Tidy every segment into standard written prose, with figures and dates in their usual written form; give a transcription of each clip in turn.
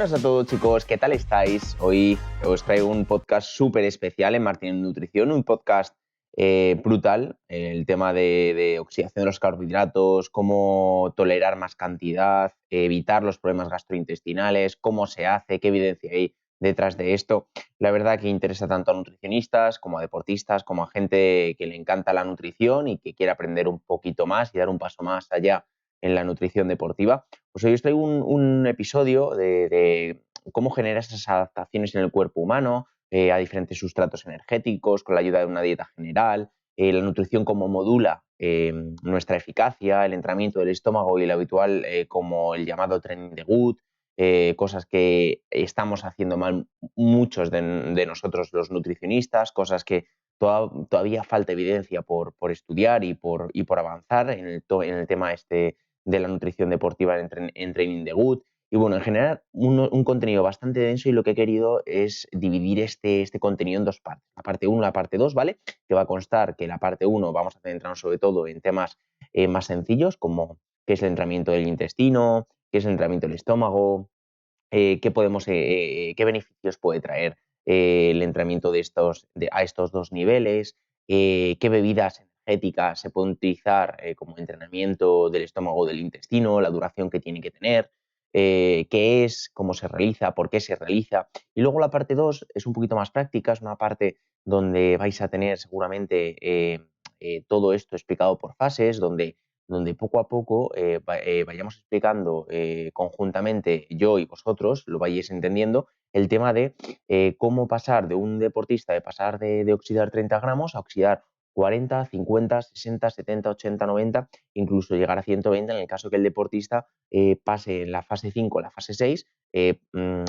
Buenas a todos, chicos, ¿qué tal estáis? Hoy os traigo un podcast súper especial en Martín Nutrición, un podcast brutal, el tema de oxidación de los carbohidratos, cómo tolerar más cantidad, evitar los problemas gastrointestinales, cómo se hace, qué evidencia hay detrás de esto. La verdad que interesa tanto a nutricionistas como a deportistas, como a gente que le encanta la nutrición y que quiere aprender un poquito más y dar un paso más allá en la nutrición deportiva. Pues hoy os traigo un episodio de cómo generar esas adaptaciones en el cuerpo humano a diferentes sustratos energéticos con la ayuda de una dieta general, la nutrición cómo modula nuestra eficacia, el entrenamiento del estómago y el habitual como el llamado training de gut, cosas que estamos haciendo mal muchos de nosotros los nutricionistas, cosas que todavía falta evidencia por estudiar y por avanzar en el tema de la nutrición deportiva en training de gut. Y bueno, en general un contenido bastante denso y lo que he querido es dividir este contenido en dos partes. La parte 1 y la parte 2, ¿vale? Que va a constar que la parte 1 vamos a centrarnos sobre todo en temas más sencillos como qué es el entrenamiento del intestino, qué es el entrenamiento del estómago, qué beneficios puede traer el entrenamiento a estos dos niveles, qué bebidas energéticas se pueden utilizar como entrenamiento del estómago o del intestino, la duración que tiene que tener, qué es, cómo se realiza, por qué se realiza. Y luego la parte 2 es un poquito más práctica, es una parte donde vais a tener seguramente todo esto explicado por fases, donde poco a poco vayamos explicando conjuntamente yo y vosotros, lo vayáis entendiendo, el tema de cómo pasar de un deportista, de pasar de oxidar 30 gramos a oxidar 40, 50, 60, 70, 80, 90, incluso llegar a 120 en el caso que el deportista pase en la fase 5 a la fase 6,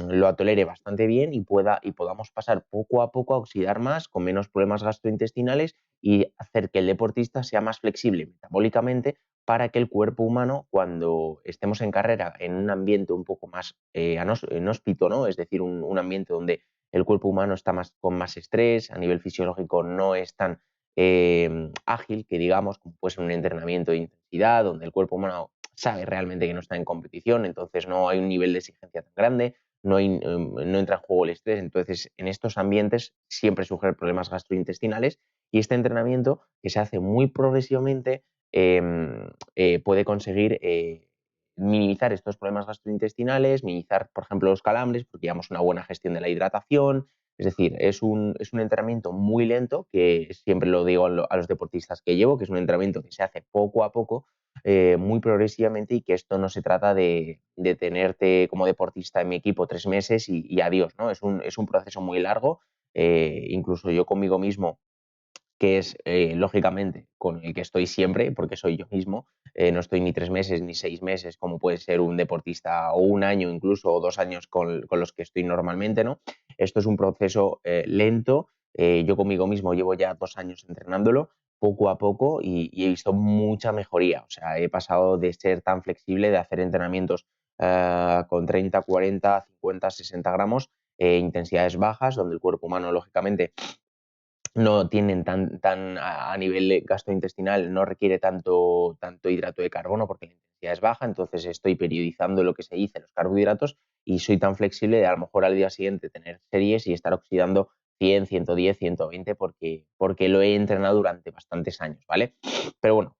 lo tolere bastante bien y podamos pasar poco a poco a oxidar más, con menos problemas gastrointestinales y hacer que el deportista sea más flexible metabólicamente para que el cuerpo humano, cuando estemos en carrera en un ambiente un poco más inhóspito, ¿no? Es decir, un ambiente donde el cuerpo humano está con más estrés, a nivel fisiológico no es tan ágil, que digamos, como puede ser un entrenamiento de intensidad, donde el cuerpo humano sabe realmente que no está en competición, entonces no hay un nivel de exigencia tan grande, no entra en juego el estrés, entonces en estos ambientes siempre surgen problemas gastrointestinales y este entrenamiento, que se hace muy progresivamente, puede conseguir minimizar estos problemas gastrointestinales, minimizar, por ejemplo, los calambres, porque llevamos una buena gestión de la hidratación. Es decir, es un entrenamiento muy lento, que siempre lo digo a los deportistas que llevo, que es un entrenamiento que se hace poco a poco, muy progresivamente, y que esto no se trata de tenerte como deportista en mi equipo 3 meses y adiós, ¿no? Es un proceso muy largo, incluso yo conmigo mismo, que es lógicamente con el que estoy siempre, porque soy yo mismo, no estoy ni 3 meses ni 6 meses como puede ser un deportista, o un año incluso, o 2 años con los que estoy normalmente, ¿no? Esto es un proceso lento, yo conmigo mismo llevo ya 2 años entrenándolo poco a poco y he visto mucha mejoría, o sea, he pasado de ser tan flexible, de hacer entrenamientos con 30, 40, 50, 60 gramos, intensidades bajas, donde el cuerpo humano lógicamente no tienen tan a nivel gastrointestinal, no requiere tanto hidrato de carbono porque la intensidad es baja, entonces estoy periodizando lo que se dice los carbohidratos y soy tan flexible de a lo mejor al día siguiente tener series y estar oxidando 100, 110, 120 porque lo he entrenado durante bastantes años, ¿vale? Pero bueno,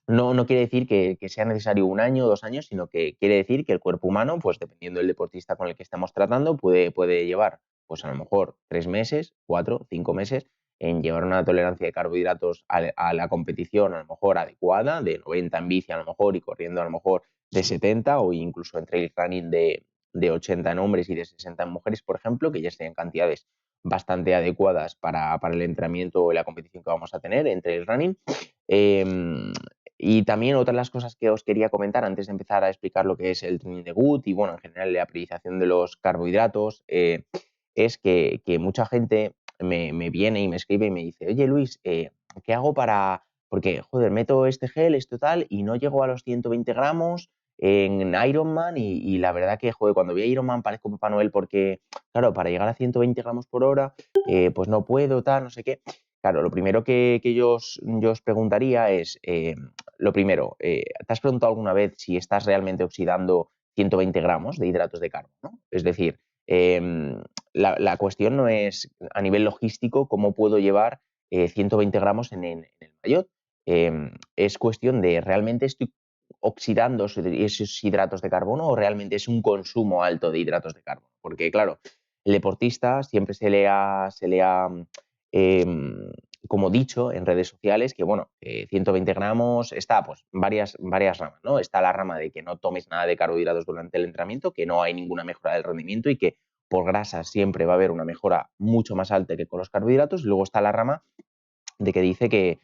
no quiere decir que sea necesario 1 año o 2 años, sino que quiere decir que el cuerpo humano, pues dependiendo del deportista con el que estamos tratando, puede llevar, pues a lo mejor 3 meses, 4, 5 meses, en llevar una tolerancia de carbohidratos a la competición a lo mejor adecuada, de 90 en bici a lo mejor y corriendo a lo mejor de 70, o incluso en trail running de 80 en hombres y de 60 en mujeres, por ejemplo, que ya sean cantidades bastante adecuadas para el entrenamiento o la competición que vamos a tener en trail running. Y también otra de las cosas que os quería comentar antes de empezar a explicar lo que es el training de gut y, bueno, en general la priorización de los carbohidratos, es que mucha gente me viene y me escribe y me dice: oye, Luis, ¿qué hago para...? Porque, joder, meto este gel, esto tal, y no llego a los 120 gramos en Ironman y la verdad que, joder, cuando voy a Ironman parezco Papá Noel porque, claro, para llegar a 120 gramos por hora, pues no puedo, tal, no sé qué. Claro, lo primero que yo os preguntaría es, lo primero, ¿te has preguntado alguna vez si estás realmente oxidando 120 gramos de hidratos de carbono, ¿no? Es decir, la cuestión no es a nivel logístico cómo puedo llevar 120 gramos en el maillot. Es cuestión de realmente estoy oxidando esos hidratos de carbono o realmente es un consumo alto de hidratos de carbono. Porque, claro, el deportista siempre se le ha como dicho en redes sociales que, bueno, 120 gramos está, pues, varias ramas, ¿no? Está la rama de que no tomes nada de carbohidratos durante el entrenamiento, que no hay ninguna mejora del rendimiento y que por grasa siempre va a haber una mejora mucho más alta que con los carbohidratos. Y luego está la rama de que dice que,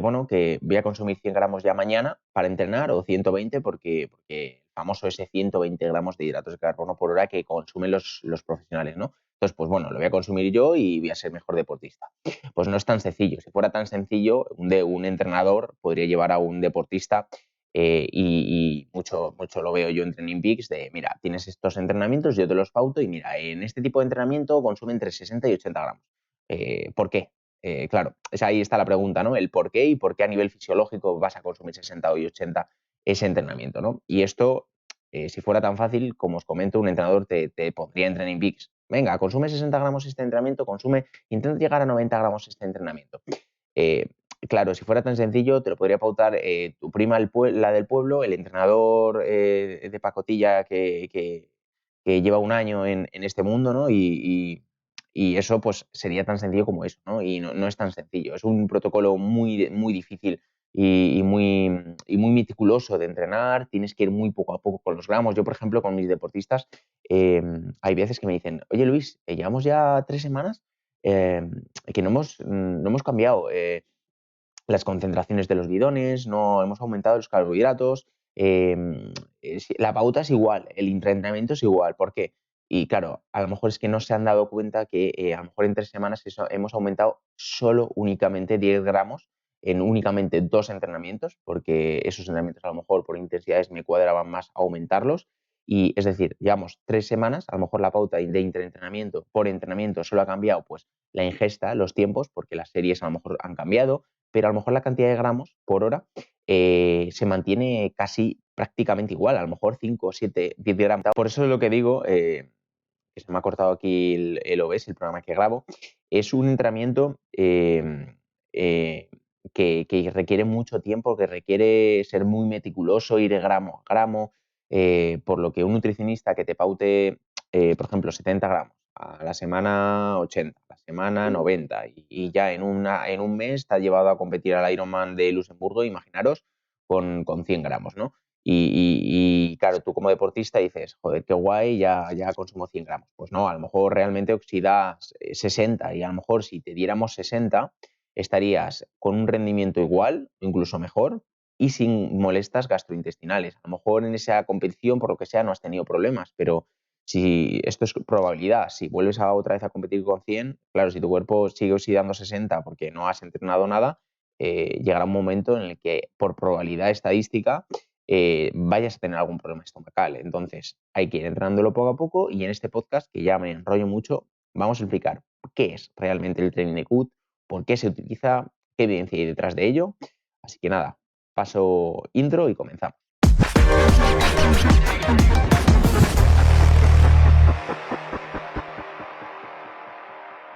bueno, que voy a consumir 100 gramos ya mañana para entrenar o 120 porque el famoso ese 120 gramos de hidratos de carbono por hora que consumen los profesionales, ¿no? Entonces, pues bueno, lo voy a consumir yo y voy a ser mejor deportista. Pues no es tan sencillo. Si fuera tan sencillo, un entrenador podría llevar a un deportista y mucho lo veo yo en Training Peaks de, mira, tienes estos entrenamientos, yo te los pauto y mira, en este tipo de entrenamiento consume entre 60 y 80 gramos. ¿Por qué? Claro, ahí está la pregunta, ¿no? El por qué y por qué a nivel fisiológico vas a consumir 60 y 80 ese entrenamiento, ¿no? Y esto, si fuera tan fácil, como os comento, un entrenador te pondría en Training Peaks. Venga, consume 60 gramos este entrenamiento, intenta llegar a 90 gramos este entrenamiento. Eh, claro, si fuera tan sencillo, te lo podría pautar tu prima, la del pueblo, el entrenador de pacotilla que lleva un año en este mundo, ¿no? Y eso pues sería tan sencillo como eso, ¿no? Y no es tan sencillo. Es un protocolo muy difícil y muy meticuloso de entrenar. Tienes que ir muy poco a poco con los gramos. Yo, por ejemplo, con mis deportistas, hay veces que me dicen, oye Luis, llevamos ya 3 semanas que no hemos cambiado las concentraciones de los bidones, no hemos aumentado los carbohidratos, la pauta es igual, el entrenamiento es igual. ¿Por qué? Y claro, a lo mejor es que no se han dado cuenta que a lo mejor en 3 semanas hemos aumentado únicamente 10 gramos en únicamente 2 entrenamientos, porque esos entrenamientos a lo mejor por intensidades me cuadraban más aumentarlos. Y es decir, llevamos 3 semanas, a lo mejor la pauta de interentrenamiento por entrenamiento solo ha cambiado pues la ingesta, los tiempos, porque las series a lo mejor han cambiado, pero a lo mejor la cantidad de gramos por hora se mantiene casi prácticamente igual, a lo mejor 5, 7, 10 gramos. Por eso es lo que digo, que se me ha cortado aquí el OBS, el programa que grabo, es un entrenamiento que requiere mucho tiempo, que requiere ser muy meticuloso, ir gramo a gramo, por lo que un nutricionista que te paute, por ejemplo, 70 gramos, a la semana 80, a la semana 90 y ya en un mes te ha llevado a competir al Ironman de Luxemburgo, imaginaros, con 100 gramos, ¿no? Y claro, tú como deportista dices, joder, qué guay, ya consumo 100 gramos. Pues no, a lo mejor realmente oxidas 60 y a lo mejor si te diéramos 60 estarías con un rendimiento igual, incluso mejor, y sin molestias gastrointestinales. A lo mejor en esa competición, por lo que sea, no has tenido problemas, pero si esto es probabilidad, si vuelves otra vez a competir con 100, claro, si tu cuerpo sigue oxidando 60 porque no has entrenado nada, llegará un momento en el que por probabilidad estadística vayas a tener algún problema estomacal. Entonces, hay que ir entrenándolo poco a poco y en este podcast, que ya me enrollo mucho, vamos a explicar qué es realmente el training de gut, por qué se utiliza, qué evidencia hay detrás de ello. Así que nada, paso intro y comenzamos.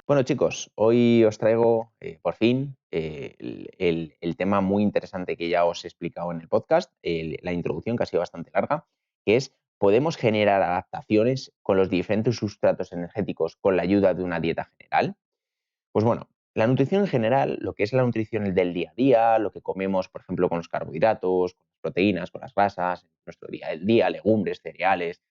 Bueno, chicos, hoy os traigo por fin el tema muy interesante que ya os he explicado en el podcast, la introducción que ha sido bastante larga, que es, ¿podemos generar adaptaciones con los diferentes sustratos energéticos con la ayuda de una dieta general? Pues bueno, la nutrición en general, lo que es la nutrición del día a día, lo que comemos, por ejemplo, con los carbohidratos, con las proteínas, con las grasas, en nuestro día a día, legumbres, cereales,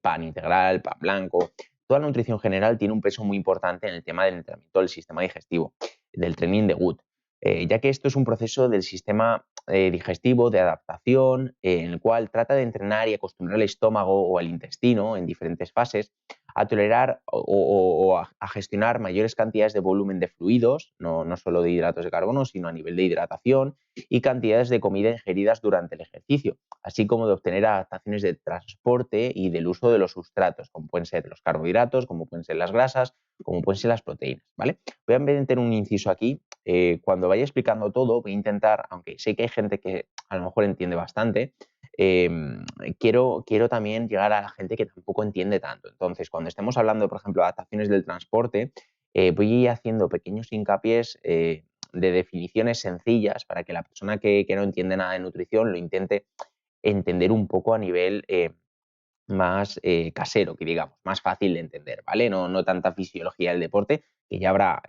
pan integral, pan blanco, toda la nutrición general tiene un peso muy importante en el tema del entrenamiento del sistema digestivo, del training de gut, ya que esto es un proceso del sistema digestivo de adaptación en el cual trata de entrenar y acostumbrar al estómago o al intestino en diferentes fases a tolerar o a gestionar mayores cantidades de volumen de fluidos, no solo de hidratos de carbono, sino a nivel de hidratación y cantidades de comida ingeridas durante el ejercicio, así como de obtener adaptaciones de transporte y del uso de los sustratos, como pueden ser los carbohidratos, como pueden ser las grasas, como pueden ser las proteínas, ¿vale? Voy a meter un inciso aquí. Cuando vaya explicando todo, voy a intentar, aunque sé que hay gente que a lo mejor entiende bastante, quiero también llegar a la gente que tampoco entiende tanto. Entonces, cuando estemos hablando, por ejemplo, de adaptaciones del transporte, voy haciendo pequeños hincapiés de definiciones sencillas para que la persona que no entiende nada de nutrición lo intente entender un poco a nivel más casero, que digamos, más fácil de entender, ¿vale? No tanta fisiología del deporte, que ya habrá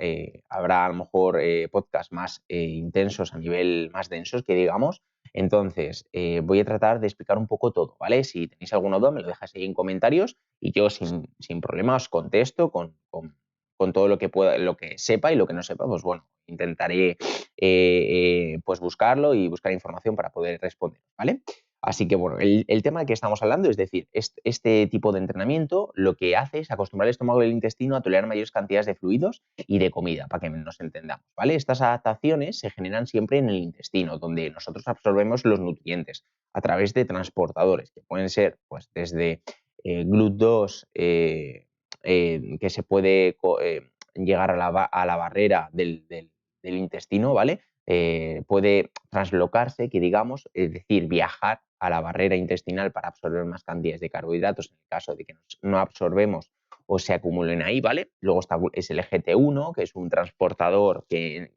a lo mejor podcasts más intensos a nivel más densos, que digamos. Entonces, voy a tratar de explicar un poco todo, ¿vale? Si tenéis alguna duda, me lo dejáis ahí en comentarios y yo sin problema os contesto con todo lo que pueda, lo que sepa, y lo que no sepa, pues bueno, intentaré pues buscarlo y buscar información para poder responder, ¿vale? Así que bueno, el tema del que estamos hablando, es decir, este tipo de entrenamiento lo que hace es acostumbrar el estómago y el intestino a tolerar mayores cantidades de fluidos y de comida, para que nos entendamos, ¿vale? Estas adaptaciones se generan siempre en el intestino, donde nosotros absorbemos los nutrientes a través de transportadores, que pueden ser pues desde GLUT2, que se puede llegar a la barrera del intestino, ¿vale? Puede translocarse, que digamos, es decir, viajar a la barrera intestinal para absorber más cantidades de carbohidratos en el caso de que no absorbemos o se acumulen ahí, ¿vale? Luego es el GT1, que es un transportador que,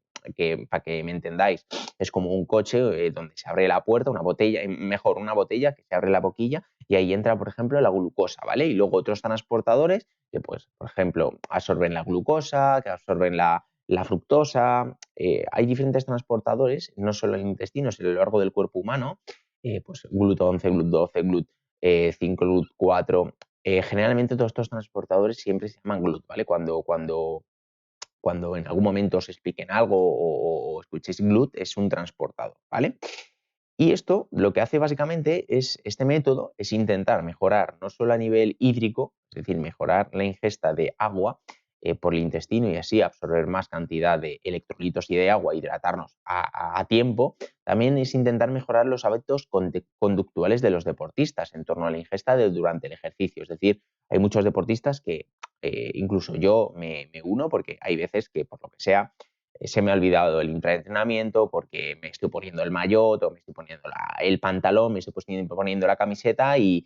para que me entendáis, es como un coche donde se abre la puerta, una botella, mejor una botella que se abre la boquilla y ahí entra, por ejemplo, la glucosa, ¿vale? Y luego otros transportadores que, pues, por ejemplo, absorben la glucosa, que absorben la fructosa. Hay diferentes transportadores, no solo en el intestino, sino a lo largo del cuerpo humano, pues GLUT11, GLUT12, GLUT5, GLUT4. Generalmente todos estos transportadores siempre se llaman GLUT, ¿vale? Cuando en algún momento os expliquen algo o escuchéis GLUT, es un transportador, ¿vale? Y esto lo que hace básicamente este método es intentar mejorar no solo a nivel hídrico, es decir, mejorar la ingesta de agua por el intestino y así absorber más cantidad de electrolitos y de agua, hidratarnos a tiempo. También es intentar mejorar los hábitos conductuales de los deportistas en torno a la ingesta durante el ejercicio. Es decir, hay muchos deportistas que incluso yo me uno, porque hay veces que por lo que sea se me ha olvidado el intraentrenamiento porque me estoy poniendo el maillot o me estoy poniendo el pantalón, me estoy poniendo la camiseta y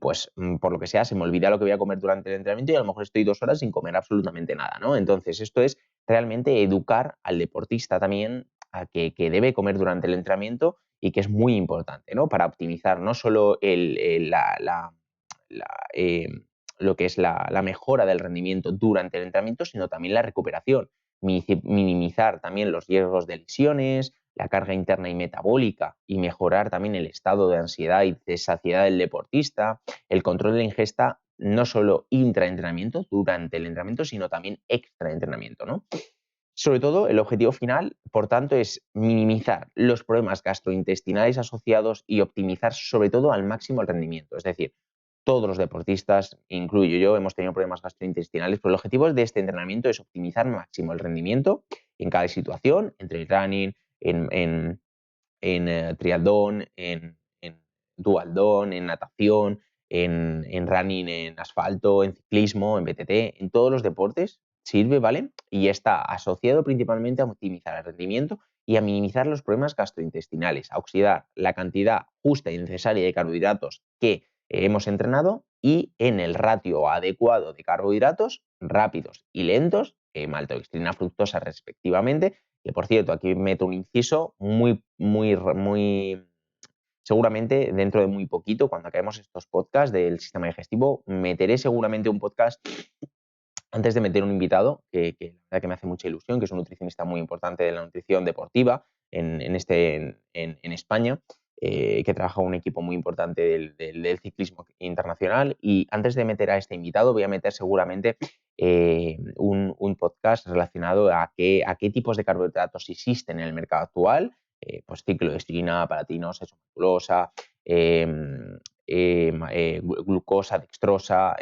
pues por lo que sea se me olvida lo que voy a comer durante el entrenamiento y a lo mejor estoy 2 horas sin comer absolutamente nada, ¿no? Entonces esto es realmente educar al deportista también a que debe comer durante el entrenamiento y que es muy importante, ¿no? Para optimizar no solo la, eh, lo que es la mejora del rendimiento durante el entrenamiento, sino también la recuperación, minimizar también los riesgos de lesiones, la carga interna y metabólica y mejorar también el estado de ansiedad y de saciedad del deportista, el control de la ingesta no solo intraentrenamiento, durante el entrenamiento, sino también extraentrenamiento, ¿no? Sobre todo, el objetivo final, por tanto, es minimizar los problemas gastrointestinales asociados y optimizar sobre todo al máximo el rendimiento. Es decir, todos los deportistas, incluyo yo, hemos tenido problemas gastrointestinales, pero el objetivo de este entrenamiento es optimizar al máximo el rendimiento en cada situación, entre el running, en triatlón, en dualdón, en natación, en running, en asfalto, en ciclismo, en BTT, en todos los deportes sirve, ¿vale? Y está asociado principalmente a optimizar el rendimiento y a minimizar los problemas gastrointestinales, a oxidar la cantidad justa y necesaria de carbohidratos que hemos entrenado y en el ratio adecuado de carbohidratos rápidos y lentos, maltodextrina, fructosa respectivamente, que por cierto, aquí meto un inciso muy seguramente dentro de muy poquito, cuando acabemos estos podcasts del sistema digestivo, meteré seguramente un podcast antes de meter un invitado, que la verdad que me hace mucha ilusión, que es un nutricionista muy importante de la nutrición deportiva en España, que trabaja un equipo muy importante del ciclismo internacional. Y antes de meter a este invitado, voy a meter seguramente un podcast relacionado a qué tipos de carbohidratos existen en el mercado actual, pues ciclohestrina, palatinosa, isomaltulosa, glucosa, dextrosa,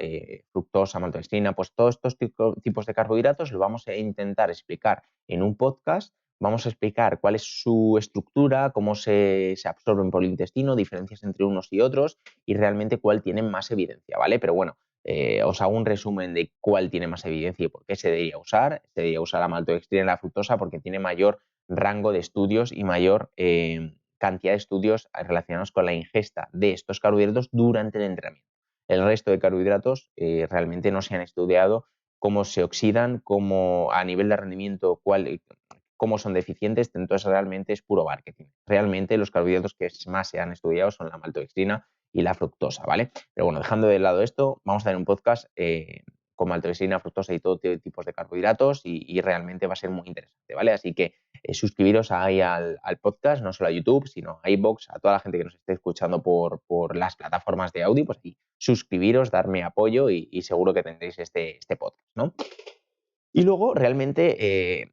fructosa, maltodextrina, pues todos estos tipos de carbohidratos lo vamos a intentar explicar en un podcast. Vamos a explicar cuál es su estructura, cómo se absorben por el intestino, diferencias entre unos y otros y realmente cuál tiene más evidencia, ¿vale? Pero bueno, os hago un resumen de cuál tiene más evidencia y por qué se debería usar. Se debería usar la maltodextrina y la fructosa porque tiene mayor rango de estudios y mayor cantidad de estudios relacionados con la ingesta de estos carbohidratos durante el entrenamiento. El resto de carbohidratos realmente no se han estudiado cómo se oxidan, cómo a nivel de rendimiento, cómo son deficientes, entonces realmente es puro marketing. Realmente los carbohidratos que más se han estudiado son la maltodextrina y la fructosa, ¿vale? Pero bueno, dejando de lado esto, vamos a tener un podcast con maltodextrina, fructosa y todo tipos de carbohidratos y realmente va a ser muy interesante, ¿vale? Así que suscribiros ahí al podcast, no solo a YouTube, sino a iVoox, a toda la gente que nos esté escuchando por las plataformas de audio, pues ahí suscribiros, darme apoyo y seguro que tendréis este podcast, ¿no? Y luego, realmente,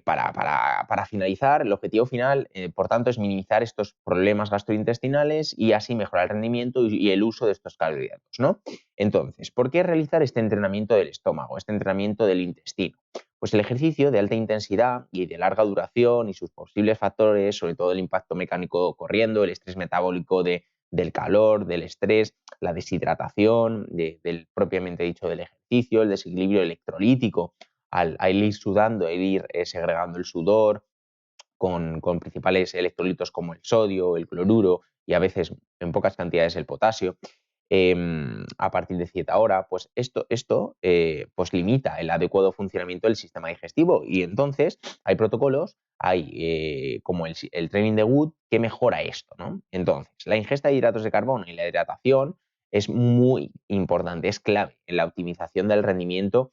para finalizar, el objetivo final, por tanto, es minimizar estos problemas gastrointestinales y así mejorar el rendimiento y el uso de estos carbohidratos, ¿no? Entonces, ¿por qué realizar este entrenamiento del estómago, este entrenamiento del intestino? Pues el ejercicio de alta intensidad y de larga duración y sus posibles factores, sobre todo el impacto mecánico corriendo, el estrés metabólico del calor, del estrés, la deshidratación, del propiamente dicho del ejercicio, el desequilibrio electrolítico, al ir sudando, al ir segregando el sudor con principales electrolitos como el sodio, el cloruro y a veces en pocas cantidades el potasio, a partir de cierta hora, pues esto pues limita el adecuado funcionamiento del sistema digestivo y entonces hay protocolos, hay como el training de Wood que mejora esto, ¿no? Entonces, la ingesta de hidratos de carbono y la hidratación es muy importante, es clave en la optimización del rendimiento,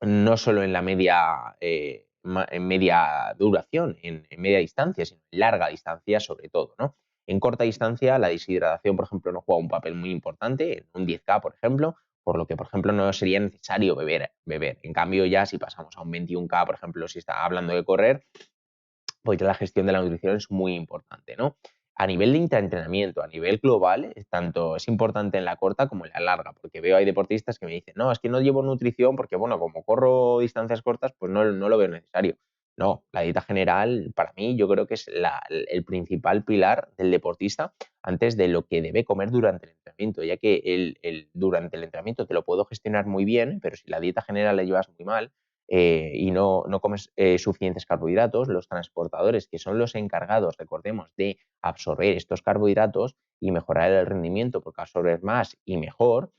no solo en la en media duración, en media distancia, sino en larga distancia sobre todo, ¿no? En corta distancia, la deshidratación, por ejemplo, no juega un papel muy importante, en un 10K, por ejemplo, por lo que, por ejemplo, no sería necesario beber. En cambio, ya si pasamos a un 21K, por ejemplo, si está hablando de correr, pues ya la gestión de la nutrición es muy importante, ¿no? A nivel de intraentrenamiento, a nivel global, tanto es importante en la corta como en la larga, porque veo hay deportistas que me dicen, no, es que no llevo nutrición porque, bueno, como corro distancias cortas, pues no lo veo necesario. No, la dieta general, para mí, yo creo que es el principal pilar del deportista antes de lo que debe comer durante el entrenamiento, ya que durante el entrenamiento te lo puedo gestionar muy bien, pero si la dieta general la llevas muy mal, y no comes suficientes carbohidratos, los transportadores, que son los encargados, recordemos, de absorber estos carbohidratos y mejorar el rendimiento, porque absorbes más y mejor,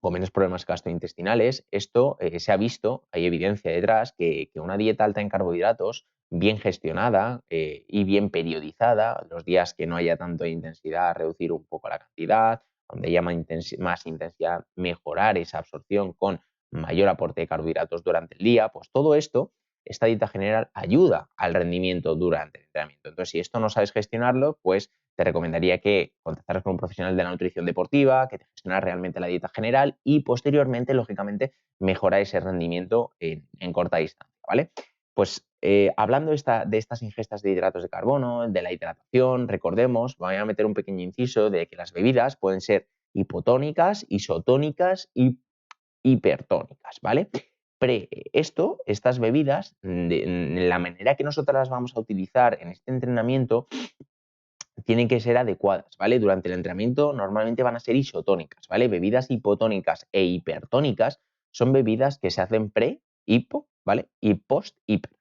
con menos problemas gastrointestinales, esto se ha visto, hay evidencia detrás, que una dieta alta en carbohidratos, bien gestionada y bien periodizada, los días que no haya tanta intensidad, reducir un poco la cantidad, donde haya más intensidad, mejorar esa absorción con mayor aporte de carbohidratos durante el día, pues todo esto, esta dieta general ayuda al rendimiento durante el entrenamiento. Entonces, si esto no sabes gestionarlo, pues te recomendaría que contactaras con un profesional de la nutrición deportiva, que te gestionara realmente la dieta general y posteriormente, lógicamente, mejorar ese rendimiento en corta distancia, ¿vale? Pues hablando de estas ingestas de hidratos de carbono, de la hidratación, recordemos, voy a meter un pequeño inciso de que las bebidas pueden ser hipotónicas, isotónicas y hipertónicas, ¿vale? Estas bebidas, la manera que nosotros las vamos a utilizar en este entrenamiento, tienen que ser adecuadas, ¿vale? Durante el entrenamiento normalmente van a ser isotónicas, ¿vale? Bebidas hipotónicas e hipertónicas son bebidas que se hacen pre-hipo, ¿vale? Y post-hiper.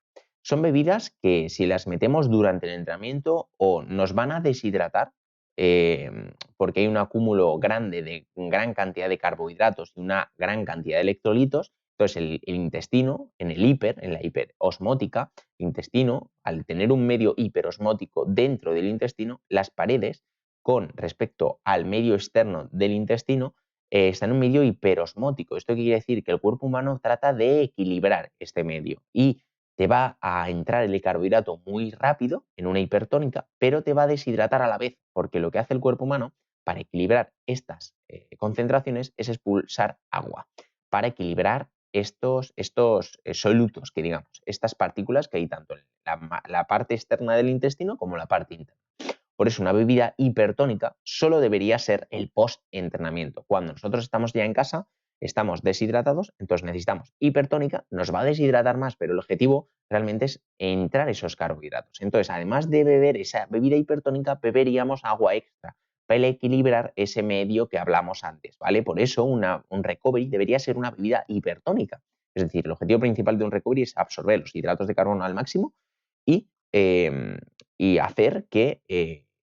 Son bebidas que si las metemos durante el entrenamiento o nos van a deshidratar, porque hay un acúmulo grande de gran cantidad de carbohidratos y una gran cantidad de electrolitos, entonces el intestino, en la hiperosmótica, intestino, al tener un medio hiperosmótico dentro del intestino, las paredes con respecto al medio externo del intestino están en un medio hiperosmótico. Esto quiere decir que el cuerpo humano trata de equilibrar este medio y te va a entrar el carbohidrato muy rápido en una hipertónica, pero te va a deshidratar a la vez, porque lo que hace el cuerpo humano para equilibrar estas concentraciones es expulsar agua, para equilibrar estos solutos, que digamos, estas partículas que hay tanto en la parte externa del intestino como la parte interna. Por eso una bebida hipertónica solo debería ser el post-entrenamiento. Cuando nosotros estamos ya en casa, estamos deshidratados, entonces necesitamos hipertónica, nos va a deshidratar más, pero el objetivo realmente es entrar esos carbohidratos. Entonces, además de beber esa bebida hipertónica, beberíamos agua extra para equilibrar ese medio que hablamos antes, ¿vale? Por eso un recovery debería ser una bebida hipertónica. Es decir, el objetivo principal de un recovery es absorber los hidratos de carbono al máximo y, y hacer que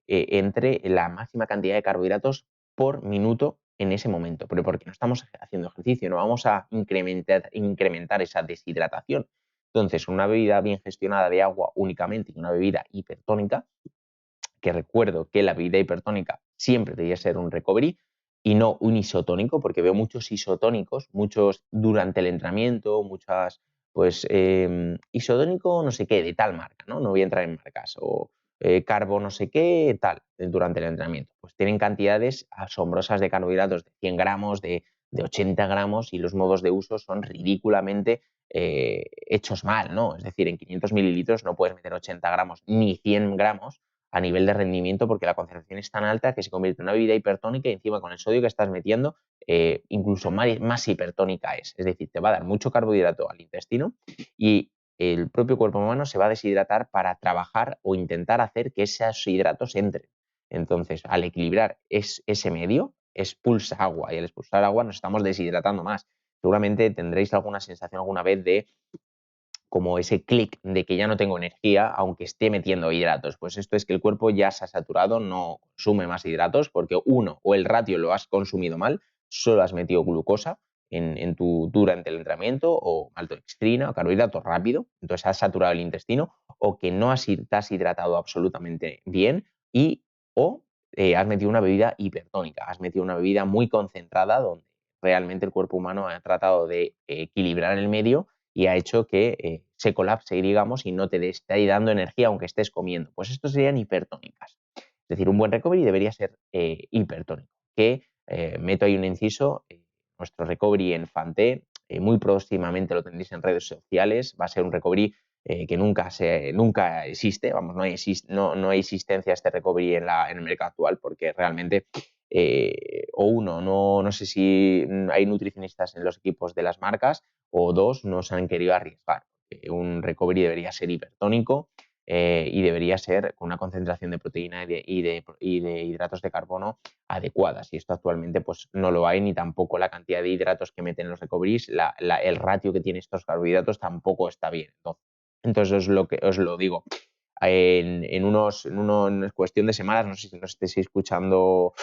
entre la máxima cantidad de carbohidratos por minuto en ese momento, pero porque no estamos haciendo ejercicio, no vamos a incrementar esa deshidratación. Entonces, una bebida bien gestionada de agua únicamente y una bebida hipertónica, que recuerdo que la bebida hipertónica siempre debería ser un recovery y no un isotónico, porque veo muchos isotónicos, muchos durante el entrenamiento, muchas, pues, isotónico no sé qué, de tal marca, ¿no? No voy a entrar en marcas, o carbo no sé qué, tal, durante el entrenamiento. Pues tienen cantidades asombrosas de carbohidratos, de 100 gramos, de 80 gramos, y los modos de uso son ridículamente hechos mal, ¿no? Es decir, en 500 mililitros no puedes meter 80 gramos ni 100 gramos a nivel de rendimiento, porque la concentración es tan alta que se convierte en una bebida hipertónica y encima con el sodio que estás metiendo, incluso más hipertónica es. Es decir, te va a dar mucho carbohidrato al intestino y el propio cuerpo humano se va a deshidratar para trabajar o intentar hacer que esos hidratos entren. Entonces, al equilibrar ese medio, expulsa agua y al expulsar agua nos estamos deshidratando más. Seguramente tendréis alguna sensación alguna vez de como ese clic de que ya no tengo energía, aunque esté metiendo hidratos. Pues esto es que el cuerpo ya se ha saturado, no consume más hidratos, porque uno, o el ratio lo has consumido mal, solo has metido glucosa durante el entrenamiento, o maltodextrina, o carbohidrato rápido, entonces has saturado el intestino, o que no te has hidratado absolutamente bien, o has metido una bebida hipertónica, has metido una bebida muy concentrada donde realmente el cuerpo humano ha tratado de equilibrar el medio y ha hecho que se colapse, digamos, y no te esté dando energía aunque estés comiendo. Pues estos serían hipertónicas. Es decir, un buen recovery debería ser hipertónico. Que meto ahí un inciso, nuestro recovery en Fanté, muy próximamente lo tendréis en redes sociales, va a ser un recovery que nunca existe, vamos, no hay existencia de este recovery en el mercado actual, porque realmente no sé si hay nutricionistas en los equipos de las marcas, o dos, no se han querido arriesgar. Un recovery debería ser hipertónico y debería ser con una concentración de proteína y de hidratos de carbono adecuadas. Y esto actualmente pues, no lo hay, ni tampoco la cantidad de hidratos que meten los recoveries, el ratio que tienen estos carbohidratos tampoco está bien. Entonces os lo digo. En cuestión de semanas, no sé si nos estéis escuchando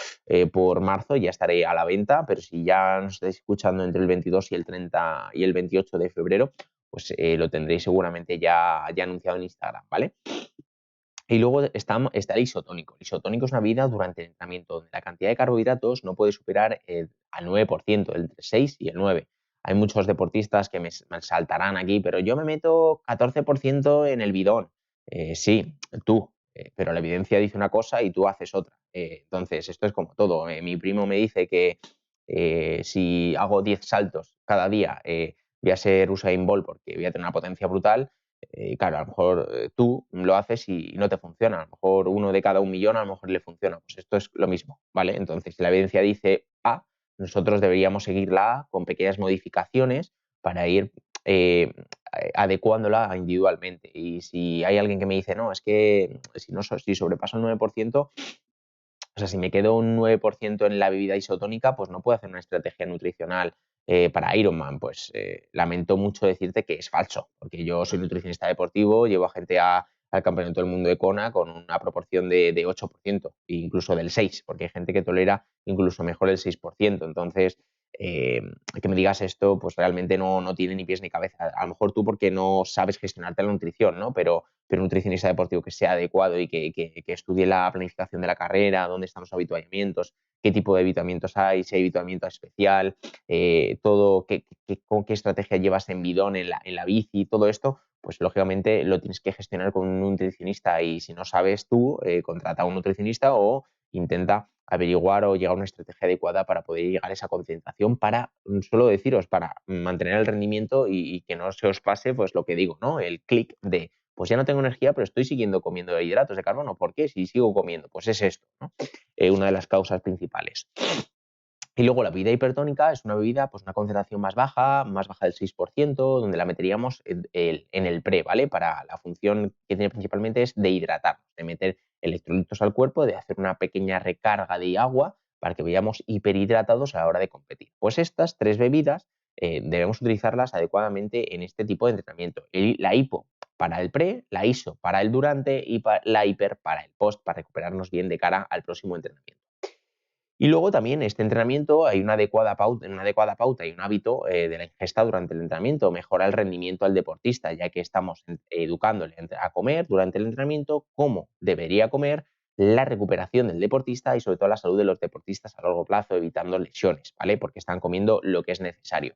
por marzo, ya estaré a la venta, pero si ya nos estáis escuchando entre el 22 y el 30 y el 28 de febrero, pues lo tendréis seguramente ya anunciado en Instagram, ¿vale? Y luego está el isotónico. El isotónico es una bebida durante el entrenamiento donde la cantidad de carbohidratos no puede superar al 9%, entre 6 y el 9. Hay muchos deportistas que me saltarán aquí, pero yo me meto 14% en el bidón. Sí, tú, pero la evidencia dice una cosa y tú haces otra. Entonces, esto es como todo. Mi primo me dice que si hago 10 saltos cada día, voy a ser Usain Bolt porque voy a tener una potencia brutal. Claro, a lo mejor tú lo haces y no te funciona. A lo mejor uno de cada 1 millón a lo mejor le funciona. Pues esto es lo mismo, ¿vale? Entonces, si la evidencia dice A, nosotros deberíamos seguir la A con pequeñas modificaciones para ir adecuándola individualmente. Y si hay alguien que me dice, no, es que si sobrepaso el 9%, o sea, si me quedo un 9% en la bebida isotónica, pues no puedo hacer una estrategia nutricional para Ironman. Pues lamento mucho decirte que es falso, porque yo soy nutricionista deportivo, llevo a gente al Campeonato del Mundo de Kona con una proporción de 8%, e incluso del 6%, porque hay gente que tolera incluso mejor el 6%. Entonces, que me digas esto, pues realmente no tiene ni pies ni cabeza. A lo mejor tú porque no sabes gestionarte la nutrición, ¿no? Pero un nutricionista deportivo que sea adecuado y que estudie la planificación de la carrera, dónde están los habituallamientos, qué tipo de habituallamientos hay, si hay habituallamiento especial, todo, con qué estrategia llevas en bidón, en la bici, todo esto, pues lógicamente lo tienes que gestionar con un nutricionista, y si no sabes tú, contrata a un nutricionista o intenta averiguar o llegar a una estrategia adecuada para poder llegar a esa concentración, para, solo deciros, para mantener el rendimiento y que no se os pase pues lo que digo, ¿no? El clic de pues ya no tengo energía, pero estoy siguiendo comiendo hidratos de carbono. ¿Por qué? Si sigo comiendo, pues es esto, ¿no? Una de las causas principales. Y luego la bebida hipertónica es una bebida, pues una concentración más baja del 6%, donde la meteríamos en el pre, ¿vale? Para la función que tiene principalmente es de hidratar, de meter electrolitos al cuerpo, de hacer una pequeña recarga de agua para que vayamos hiperhidratados a la hora de competir. Pues estas tres bebidas debemos utilizarlas adecuadamente en este tipo de entrenamiento. La hipo para el pre, la ISO para el durante y la hiper para el post, para recuperarnos bien de cara al próximo entrenamiento. Y luego también este entrenamiento hay una adecuada pauta y un hábito de la ingesta durante el entrenamiento. Mejora el rendimiento al deportista, ya que estamos educándole a comer durante el entrenamiento, cómo debería comer, la recuperación del deportista y sobre todo la salud de los deportistas a largo plazo, evitando lesiones, ¿vale? Porque están comiendo lo que es necesario.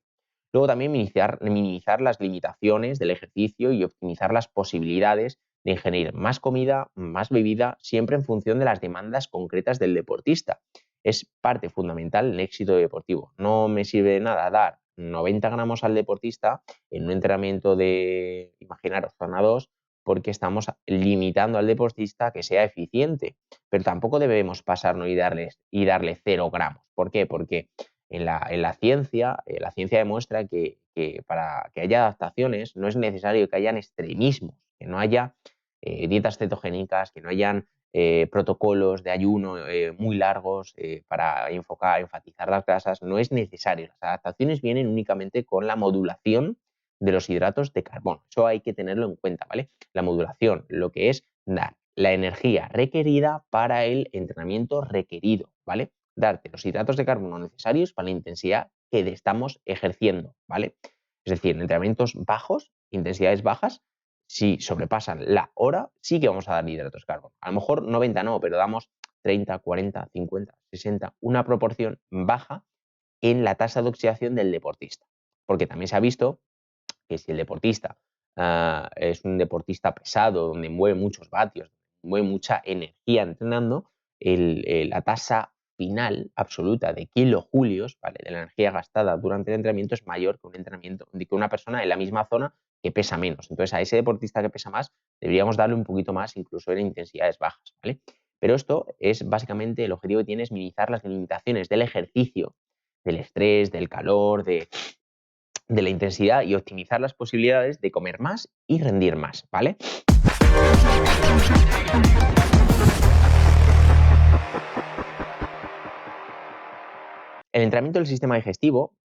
Luego también minimizar las limitaciones del ejercicio y optimizar las posibilidades de ingerir más comida, más bebida, siempre en función de las demandas concretas del deportista. Es parte fundamental del éxito deportivo. No me sirve de nada dar 90 gramos al deportista en un entrenamiento de, imaginaros, zona 2, porque estamos limitando al deportista a que sea eficiente. Pero tampoco debemos pasarnos y darle 0 gramos. ¿Por qué? Porque en la ciencia demuestra que para que haya adaptaciones no es necesario que hayan extremismos, que no haya dietas cetogénicas, que no hayan protocolos de ayuno muy largos para enfatizar las grasas. No es necesario. Las adaptaciones vienen únicamente con la modulación de los hidratos de carbono. Eso hay que tenerlo en cuenta, ¿vale? La modulación, lo que es dar la energía requerida para el entrenamiento requerido, ¿vale? Darte los hidratos de carbono necesarios para la intensidad que estamos ejerciendo, ¿vale? Es decir, en entrenamientos bajos, intensidades bajas, si sobrepasan la hora, sí que vamos a dar hidratos de carbono. A lo mejor 90 no, pero damos 30, 40, 50, 60, una proporción baja en la tasa de oxidación del deportista. Porque también se ha visto que si el deportista es un deportista pesado, donde mueve muchos vatios, mueve mucha energía entrenando, la tasa final absoluta de kilojulios, ¿vale?, de la energía gastada durante el entrenamiento es mayor que un entrenamiento de que una persona en la misma zona que pesa menos. Entonces, a ese deportista que pesa más, deberíamos darle un poquito más, incluso en intensidades bajas, ¿vale? Pero esto es básicamente, el objetivo que tiene es minimizar las limitaciones del ejercicio, del estrés, del calor, de la intensidad y optimizar las posibilidades de comer más y rendir más, ¿vale? El entrenamiento del sistema digestivo,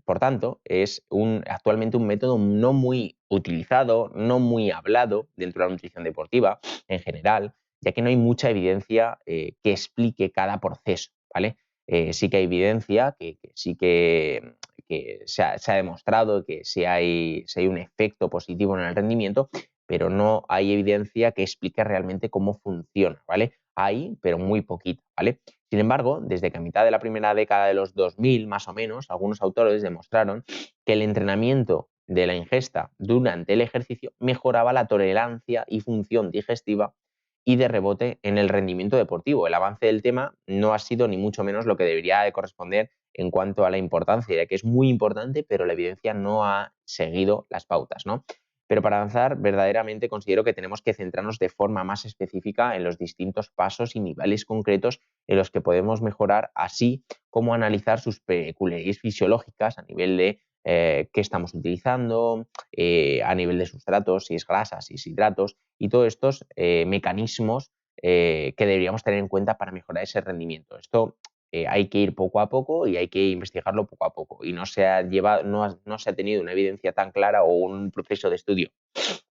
por tanto, es actualmente un método no muy utilizado, no muy hablado dentro de la nutrición deportiva en general, ya que no hay mucha evidencia que explique cada proceso, ¿vale? Sí que hay evidencia que sí que se ha demostrado que si hay un efecto positivo en el rendimiento, pero no hay evidencia que explique realmente cómo funciona, ¿vale? Hay, pero muy poquito, ¿vale? Sin embargo, desde que a mitad de la primera década de los 2000, más o menos, algunos autores demostraron que el entrenamiento de la ingesta durante el ejercicio mejoraba la tolerancia y función digestiva y de rebote en el rendimiento deportivo. El avance del tema no ha sido ni mucho menos lo que debería de corresponder en cuanto a la importancia, ya que es muy importante, pero la evidencia no ha seguido las pautas, ¿no? Pero para avanzar, verdaderamente considero que tenemos que centrarnos de forma más específica en los distintos pasos y niveles concretos en los que podemos mejorar, así como analizar sus peculiaridades fisiológicas a nivel de qué estamos utilizando, a nivel de sustratos, si es grasa, si es hidratos, y todos estos mecanismos que deberíamos tener en cuenta para mejorar ese rendimiento. Esto hay que ir poco a poco y hay que investigarlo poco a poco. Y no se ha no se ha tenido una evidencia tan clara o un proceso de estudio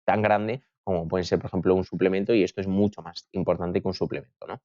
tan grande como puede ser, por ejemplo, un suplemento, y esto es mucho más importante que un suplemento, ¿no?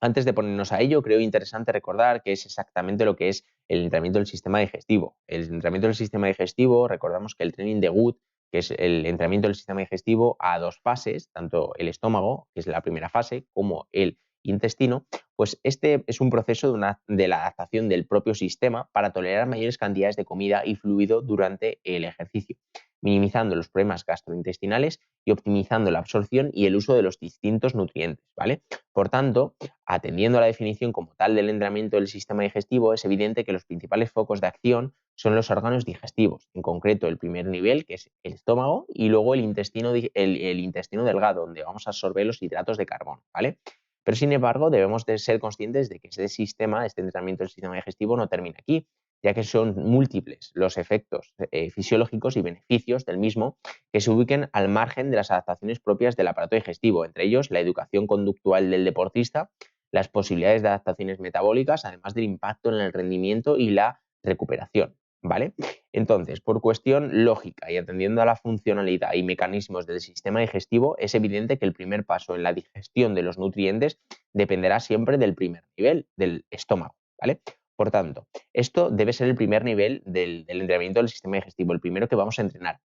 Antes de ponernos a ello, creo interesante recordar qué es exactamente lo que es el entrenamiento del sistema digestivo. El entrenamiento del sistema digestivo, recordamos que el training de Good, que es el entrenamiento del sistema digestivo a dos fases, tanto el estómago, que es la primera fase, como el intestino, pues este es un proceso de la adaptación del propio sistema para tolerar mayores cantidades de comida y fluido durante el ejercicio, minimizando los problemas gastrointestinales y optimizando la absorción y el uso de los distintos nutrientes, ¿vale? Por tanto, atendiendo a la definición como tal del entrenamiento del sistema digestivo, es evidente que los principales focos de acción son los órganos digestivos, en concreto el primer nivel, que es el estómago, y luego el intestino delgado, donde vamos a absorber los hidratos de carbono, ¿vale? Pero sin embargo, debemos de ser conscientes de que este entrenamiento del sistema digestivo no termina aquí, ya que son múltiples los efectos fisiológicos y beneficios del mismo que se ubiquen al margen de las adaptaciones propias del aparato digestivo, entre ellos la educación conductual del deportista, las posibilidades de adaptaciones metabólicas, además del impacto en el rendimiento y la recuperación. ¿vale? Entonces, por cuestión lógica y atendiendo a la funcionalidad y mecanismos del sistema digestivo, es evidente que el primer paso en la digestión de los nutrientes dependerá siempre del primer nivel, del estómago, ¿vale? Por tanto, esto debe ser el primer nivel del entrenamiento del sistema digestivo, el primero que vamos a entrenar.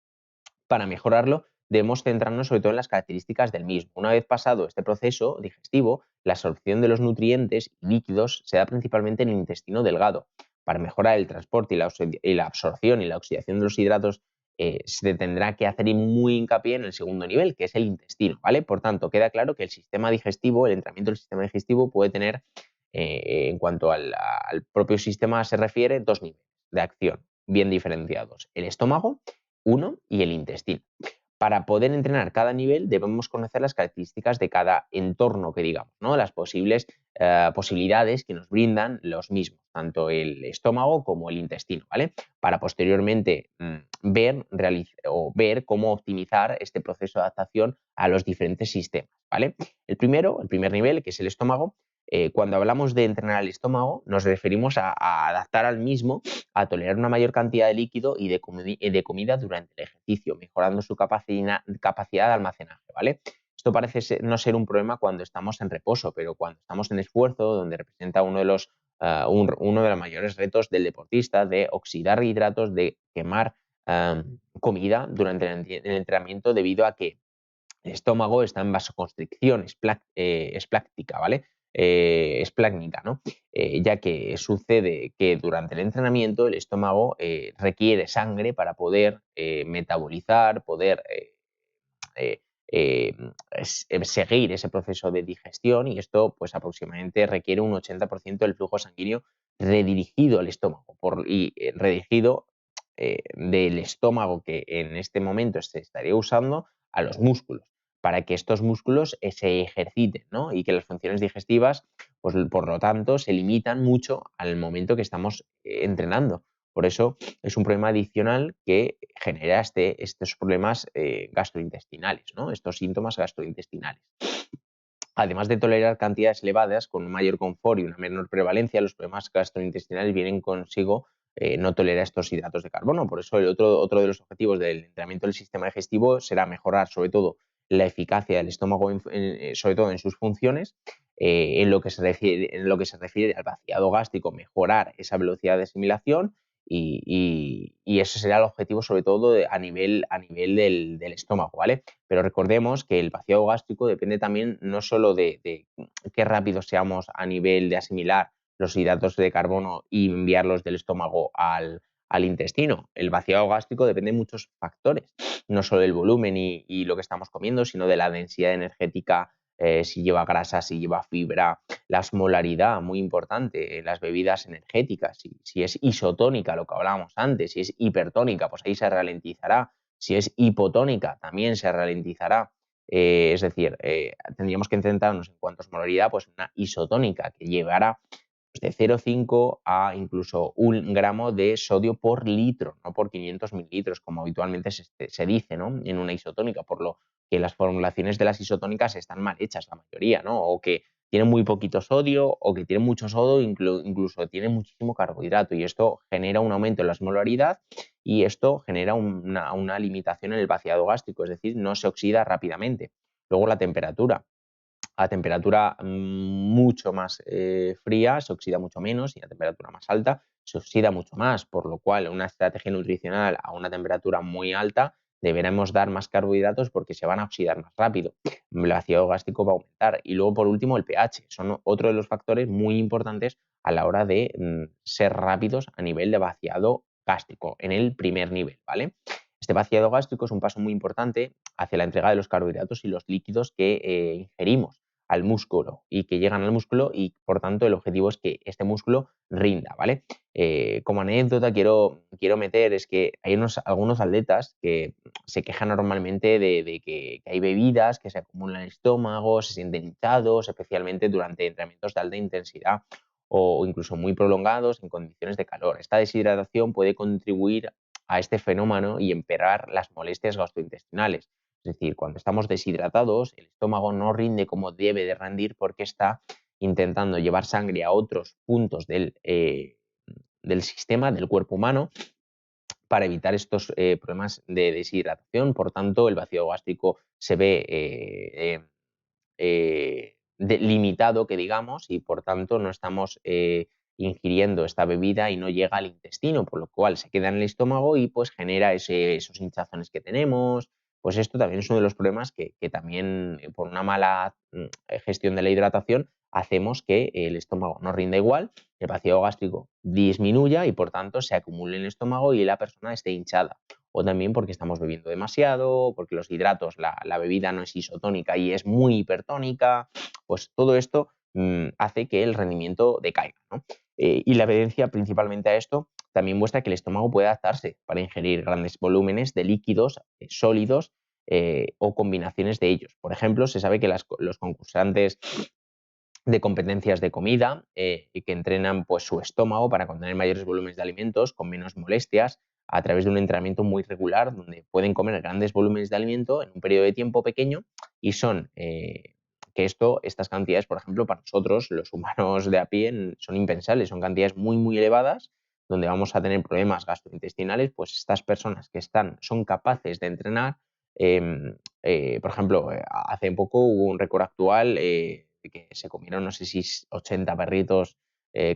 Para mejorarlo, debemos centrarnos sobre todo en las características del mismo. Una vez pasado este proceso digestivo, la absorción de los nutrientes y líquidos se da principalmente en el intestino delgado. Para mejorar el transporte y la absorción y la oxidación de los hidratos, se tendrá que hacer muy hincapié en el segundo nivel, que es el intestino, ¿vale? Por tanto, queda claro que el sistema digestivo, el entrenamiento del sistema digestivo puede tener, en cuanto al propio sistema se refiere, dos niveles de acción bien diferenciados. El estómago, uno, y el intestino. Para poder entrenar cada nivel debemos conocer las características de cada entorno que digamos, ¿no? Las posibilidades que nos brindan los mismos, tanto el estómago como el intestino, ¿vale? Para posteriormente ver cómo optimizar este proceso de adaptación a los diferentes sistemas, ¿vale? El primer nivel, que es el estómago, cuando hablamos de entrenar el estómago, nos referimos a adaptar al mismo a tolerar una mayor cantidad de líquido y de comida durante el ejercicio, mejorando su capacidad de almacenaje, ¿vale? Esto parece no ser un problema cuando estamos en reposo, pero cuando estamos en esfuerzo, donde representa uno de los mayores retos del deportista, de oxidar hidratos, de quemar comida durante el entrenamiento, debido a que el estómago está en vasoconstricción espláctica, ¿vale? Esplácnica, ¿no? Ya que sucede que durante el entrenamiento el estómago requiere sangre para poder metabolizar, poder eh, eh, seguir ese proceso de digestión, y esto pues aproximadamente requiere un 80% del flujo sanguíneo redirigido al estómago redirigido del estómago que en este momento se estaría usando a los músculos, para que estos músculos se ejerciten, ¿no? Y que las funciones digestivas, pues por lo tanto, se limitan mucho al momento que estamos entrenando. Por eso es un problema adicional que genera estos problemas gastrointestinales, ¿no? Estos síntomas gastrointestinales. Además de tolerar cantidades elevadas, con un mayor confort y una menor prevalencia, los problemas gastrointestinales vienen consigo no tolerar estos hidratos de carbono. Por eso otro de los objetivos del entrenamiento del sistema digestivo será mejorar sobre todo la eficacia del estómago, sobre todo en sus funciones, en lo que se refiere al vaciado gástrico, mejorar esa velocidad de asimilación y ese será el objetivo sobre todo a nivel del estómago, ¿vale? Pero recordemos que el vaciado gástrico depende también no solo de qué rápido seamos a nivel de asimilar los hidratos de carbono y enviarlos del estómago al intestino. El vaciado gástrico depende de muchos factores, no solo del volumen y lo que estamos comiendo, sino de la densidad energética, si lleva grasa, si lleva fibra, la osmolaridad, muy importante, las bebidas energéticas, si es isotónica, lo que hablábamos antes, si es hipertónica, pues ahí se ralentizará. Si es hipotónica, también se ralentizará. Es decir, tendríamos que centrarnos en cuanto a osmolaridad, pues una isotónica que llevará de 0,5 a incluso 1 gramo de sodio por litro, no por 500 mililitros, como habitualmente se dice, ¿no? En una isotónica, por lo que las formulaciones de las isotónicas están mal hechas, la mayoría, ¿no? O que tienen muy poquito sodio, o que tienen mucho sodio, incluso tienen muchísimo carbohidrato, y esto genera un aumento en la osmolaridad y esto genera una limitación en el vaciado gástrico, es decir, no se oxida rápidamente. Luego la temperatura. A temperatura mucho más fría se oxida mucho menos, y a temperatura más alta se oxida mucho más, por lo cual una estrategia nutricional a una temperatura muy alta deberemos dar más carbohidratos porque se van a oxidar más rápido. El ácido gástrico va a aumentar. Y luego, por último, el pH. Son otro de los factores muy importantes a la hora de ser rápidos a nivel de vaciado gástrico en el primer nivel, ¿vale? Este vaciado gástrico es un paso muy importante hacia la entrega de los carbohidratos y los líquidos que ingerimos al músculo y que llegan al músculo, y por tanto el objetivo es que este músculo rinda, ¿vale? Como anécdota quiero meter es que hay algunos atletas que se quejan normalmente de que hay bebidas que se acumulan en el estómago, se sienten hinchados, especialmente durante entrenamientos de alta intensidad o incluso muy prolongados en condiciones de calor. Esta deshidratación puede contribuir a este fenómeno y empeorar las molestias gastrointestinales. Es decir, cuando estamos deshidratados, el estómago no rinde como debe de rendir porque está intentando llevar sangre a otros puntos del sistema, del cuerpo humano, para evitar estos problemas de deshidratación. Por tanto, el vacío gástrico se ve limitado, que digamos, y por tanto no estamos ingiriendo esta bebida y no llega al intestino, por lo cual se queda en el estómago y pues genera esos hinchazones que tenemos. Pues esto también es uno de los problemas que también por una mala gestión de la hidratación hacemos que el estómago no rinda igual, el vacío gástrico disminuya y por tanto se acumule en el estómago y la persona esté hinchada. O también porque estamos bebiendo demasiado, porque los hidratos, la bebida no es isotónica y es muy hipertónica, pues todo esto hace que el rendimiento decaiga, ¿no? Y la evidencia principalmente a esto también muestra que el estómago puede adaptarse para ingerir grandes volúmenes de líquidos sólidos o combinaciones de ellos. Por ejemplo, se sabe que los concursantes de competencias de comida y que entrenan pues, su estómago para contener mayores volúmenes de alimentos con menos molestias a través de un entrenamiento muy regular donde pueden comer grandes volúmenes de alimento en un periodo de tiempo pequeño y son que estas cantidades, por ejemplo, para nosotros, los humanos de a pie, son impensables, son cantidades muy, muy elevadas donde vamos a tener problemas gastrointestinales, pues estas personas que son capaces de entrenar, por ejemplo, hace poco hubo un récord actual que se comieron, no sé si 80 perritos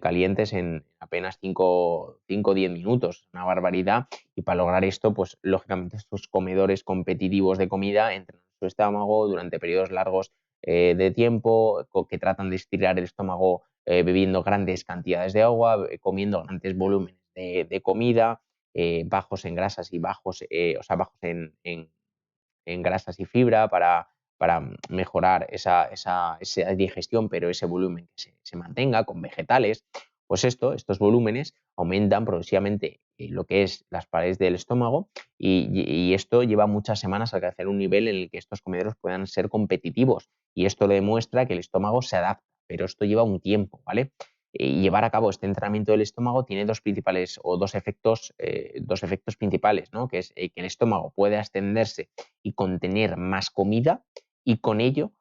calientes en apenas 5 o 10 minutos, una barbaridad. Y para lograr esto, pues lógicamente estos comedores competitivos de comida entrenan su estómago durante periodos largos de tiempo, que tratan de estirar el estómago bebiendo grandes cantidades de agua, comiendo grandes volúmenes de comida, bajos en grasas y bajos en grasas y fibra para mejorar esa digestión, pero ese volumen que se mantenga con vegetales. Pues estos volúmenes aumentan progresivamente lo que es las paredes del estómago y esto lleva muchas semanas a alcanzar un nivel en el que estos comederos puedan ser competitivos y esto demuestra que el estómago se adapta, pero esto lleva un tiempo, ¿vale? Y llevar a cabo este entrenamiento del estómago tiene dos efectos principales, ¿no? Que es que el estómago puede ascenderse y contener más comida y con ello,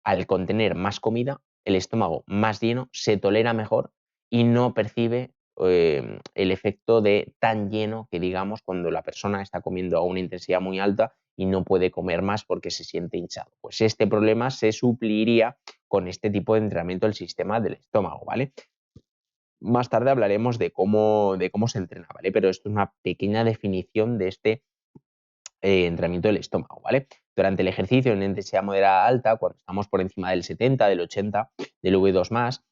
al contener más comida, el estómago más lleno se tolera mejor y no percibe el efecto de tan lleno que digamos cuando la persona está comiendo a una intensidad muy alta y no puede comer más porque se siente hinchado. Pues este problema se supliría con este tipo de entrenamiento del sistema del estómago, ¿vale? Más tarde hablaremos de cómo se entrena, ¿vale? Pero esto es una pequeña definición de este entrenamiento del estómago, ¿vale? Durante el ejercicio en intensidad moderada alta, cuando estamos por encima del 70, del 80, del V2+,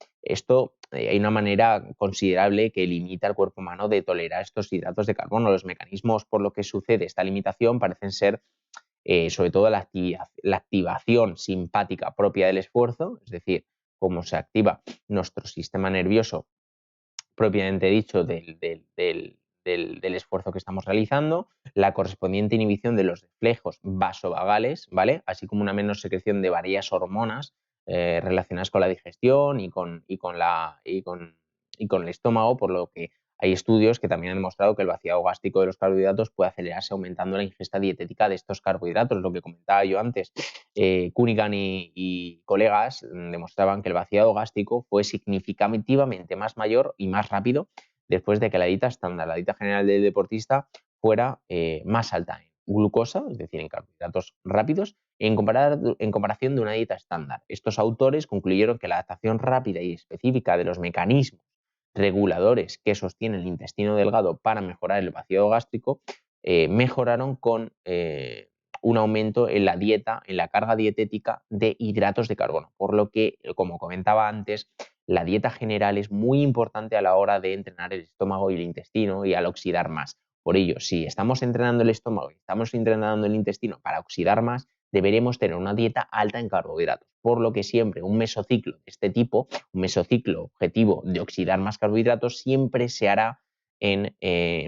hay una manera considerable que limita al cuerpo humano de tolerar estos hidratos de carbono. Los mecanismos por lo que sucede esta limitación parecen ser sobre todo la activación simpática propia del esfuerzo, es decir, cómo se activa nuestro sistema nervioso propiamente dicho del esfuerzo que estamos realizando, la correspondiente inhibición de los reflejos vasovagales, ¿vale? Así como una menor secreción de varias hormonas relacionadas con la digestión y con el estómago, por lo que hay estudios que también han demostrado que el vaciado gástrico de los carbohidratos puede acelerarse aumentando la ingesta dietética de estos carbohidratos, lo que comentaba yo antes. Cunningham y colegas demostraban que el vaciado gástrico fue significativamente más mayor y más rápido después de que la dieta estándar, la dieta general del deportista, fuera más alta en glucosa, es decir, en carbohidratos rápidos, en comparación de una dieta estándar. Estos autores concluyeron que la adaptación rápida y específica de los mecanismos reguladores que sostienen el intestino delgado para mejorar el vaciado gástrico mejoraron con un aumento en la dieta, en la carga dietética de hidratos de carbono. Por lo que, como comentaba antes, la dieta general es muy importante a la hora de entrenar el estómago y el intestino y al oxidar más. Por ello, si estamos entrenando el estómago y estamos entrenando el intestino para oxidar más, deberemos tener una dieta alta en carbohidratos. Por lo que siempre un mesociclo de este tipo, un mesociclo objetivo de oxidar más carbohidratos, siempre se hará en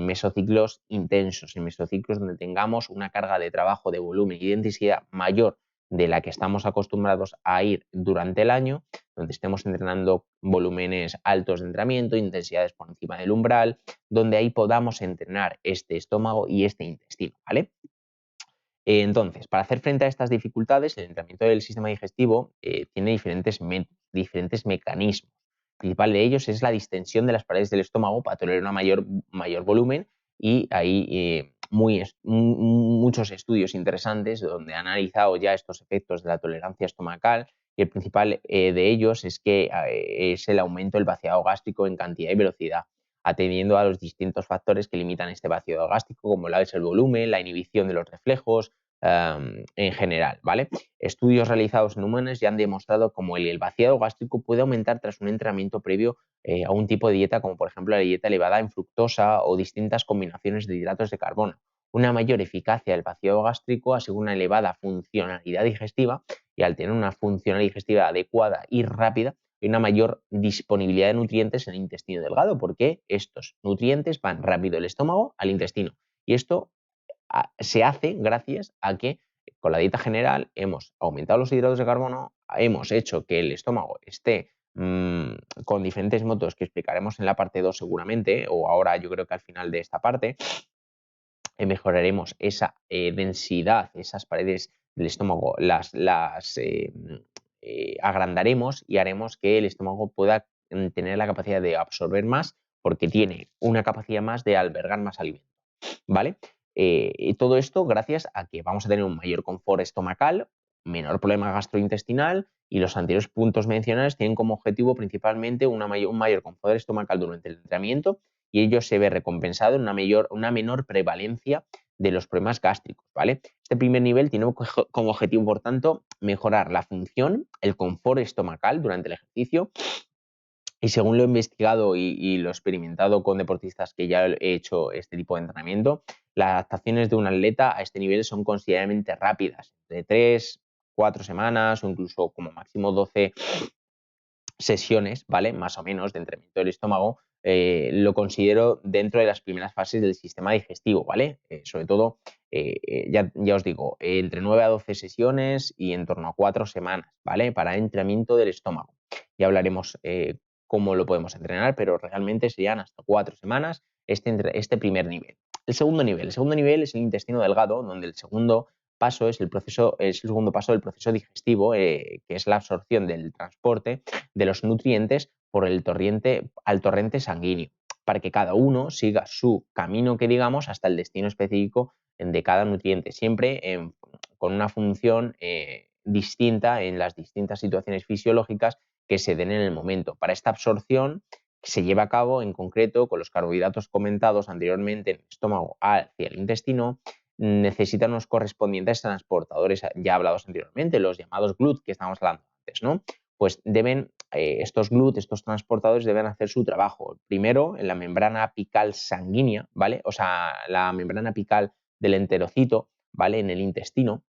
mesociclos intensos, en mesociclos donde tengamos una carga de trabajo de volumen y de intensidad mayor de la que estamos acostumbrados a ir durante el año, donde estemos entrenando volúmenes altos de entrenamiento, intensidades por encima del umbral, donde ahí podamos entrenar este estómago y este intestino, ¿vale? Entonces, para hacer frente a estas dificultades, el entrenamiento del sistema digestivo tiene diferentes métodos, diferentes mecanismos. El principal de ellos es la distensión de las paredes del estómago para tolerar un mayor volumen y hay muchos estudios interesantes donde han analizado ya estos efectos de la tolerancia estomacal, y el principal de ellos es que es el aumento del vaciado gástrico en cantidad y velocidad, atendiendo a los distintos factores que limitan este vaciado gástrico, como es el volumen, la inhibición de los reflejos, en general, ¿vale? Estudios realizados en humanos ya han demostrado cómo el vaciado gástrico puede aumentar tras un entrenamiento previo a un tipo de dieta, como por ejemplo la dieta elevada en fructosa o distintas combinaciones de hidratos de carbono. Una mayor eficacia del vaciado gástrico asegura una elevada funcionalidad digestiva, y al tener una funcionalidad digestiva adecuada y rápida, hay una mayor disponibilidad de nutrientes en el intestino delgado, porque estos nutrientes van rápido del estómago al intestino. Y esto se hace gracias a que con la dieta general hemos aumentado los hidratos de carbono, hemos hecho que el estómago esté con diferentes métodos que explicaremos en la parte 2 seguramente, o ahora yo creo que al final de esta parte, mejoraremos esa densidad, esas paredes del estómago, las agrandaremos y haremos que el estómago pueda tener la capacidad de absorber más, porque tiene una capacidad más de albergar más alimento, ¿vale? Y todo esto gracias a que vamos a tener un mayor confort estomacal, menor problema gastrointestinal, y los anteriores puntos mencionados tienen como objetivo principalmente un mayor confort estomacal durante el entrenamiento, y ello se ve recompensado en una menor prevalencia de los problemas gástricos, ¿vale? Este primer nivel tiene como objetivo, por tanto, mejorar la función, el confort estomacal durante el ejercicio, y según lo he investigado y lo he experimentado con deportistas que ya he hecho este tipo de entrenamiento, las adaptaciones de un atleta a este nivel son considerablemente rápidas, de 3, 4 semanas o incluso como máximo 12 sesiones, ¿vale? Más o menos de entrenamiento del estómago. Lo considero dentro de las primeras fases del sistema digestivo, ¿vale? Sobre todo, ya os digo, entre 9 a 12 sesiones y en torno a 4 semanas, ¿vale? Para entrenamiento del estómago. Ya hablaremos cómo lo podemos entrenar, pero realmente serían hasta 4 semanas este primer nivel. El segundo nivel es el intestino delgado, donde el segundo paso es el segundo paso del proceso digestivo, que es la absorción del transporte de los nutrientes por el al torrente sanguíneo, para que cada uno siga su camino, que digamos, hasta el destino específico de cada nutriente, siempre con una función distinta en las distintas situaciones fisiológicas que se den en el momento. Para esta absorción se lleva a cabo en concreto con los carbohidratos comentados anteriormente en el estómago hacia el intestino. Necesitan los correspondientes transportadores ya hablados anteriormente, los llamados GLUT que estábamos hablando antes, ¿no? Pues estos GLUT, estos transportadores deben hacer su trabajo. Primero, en la membrana apical sanguínea, ¿vale? O sea, la membrana apical del enterocito, ¿vale? En el intestino.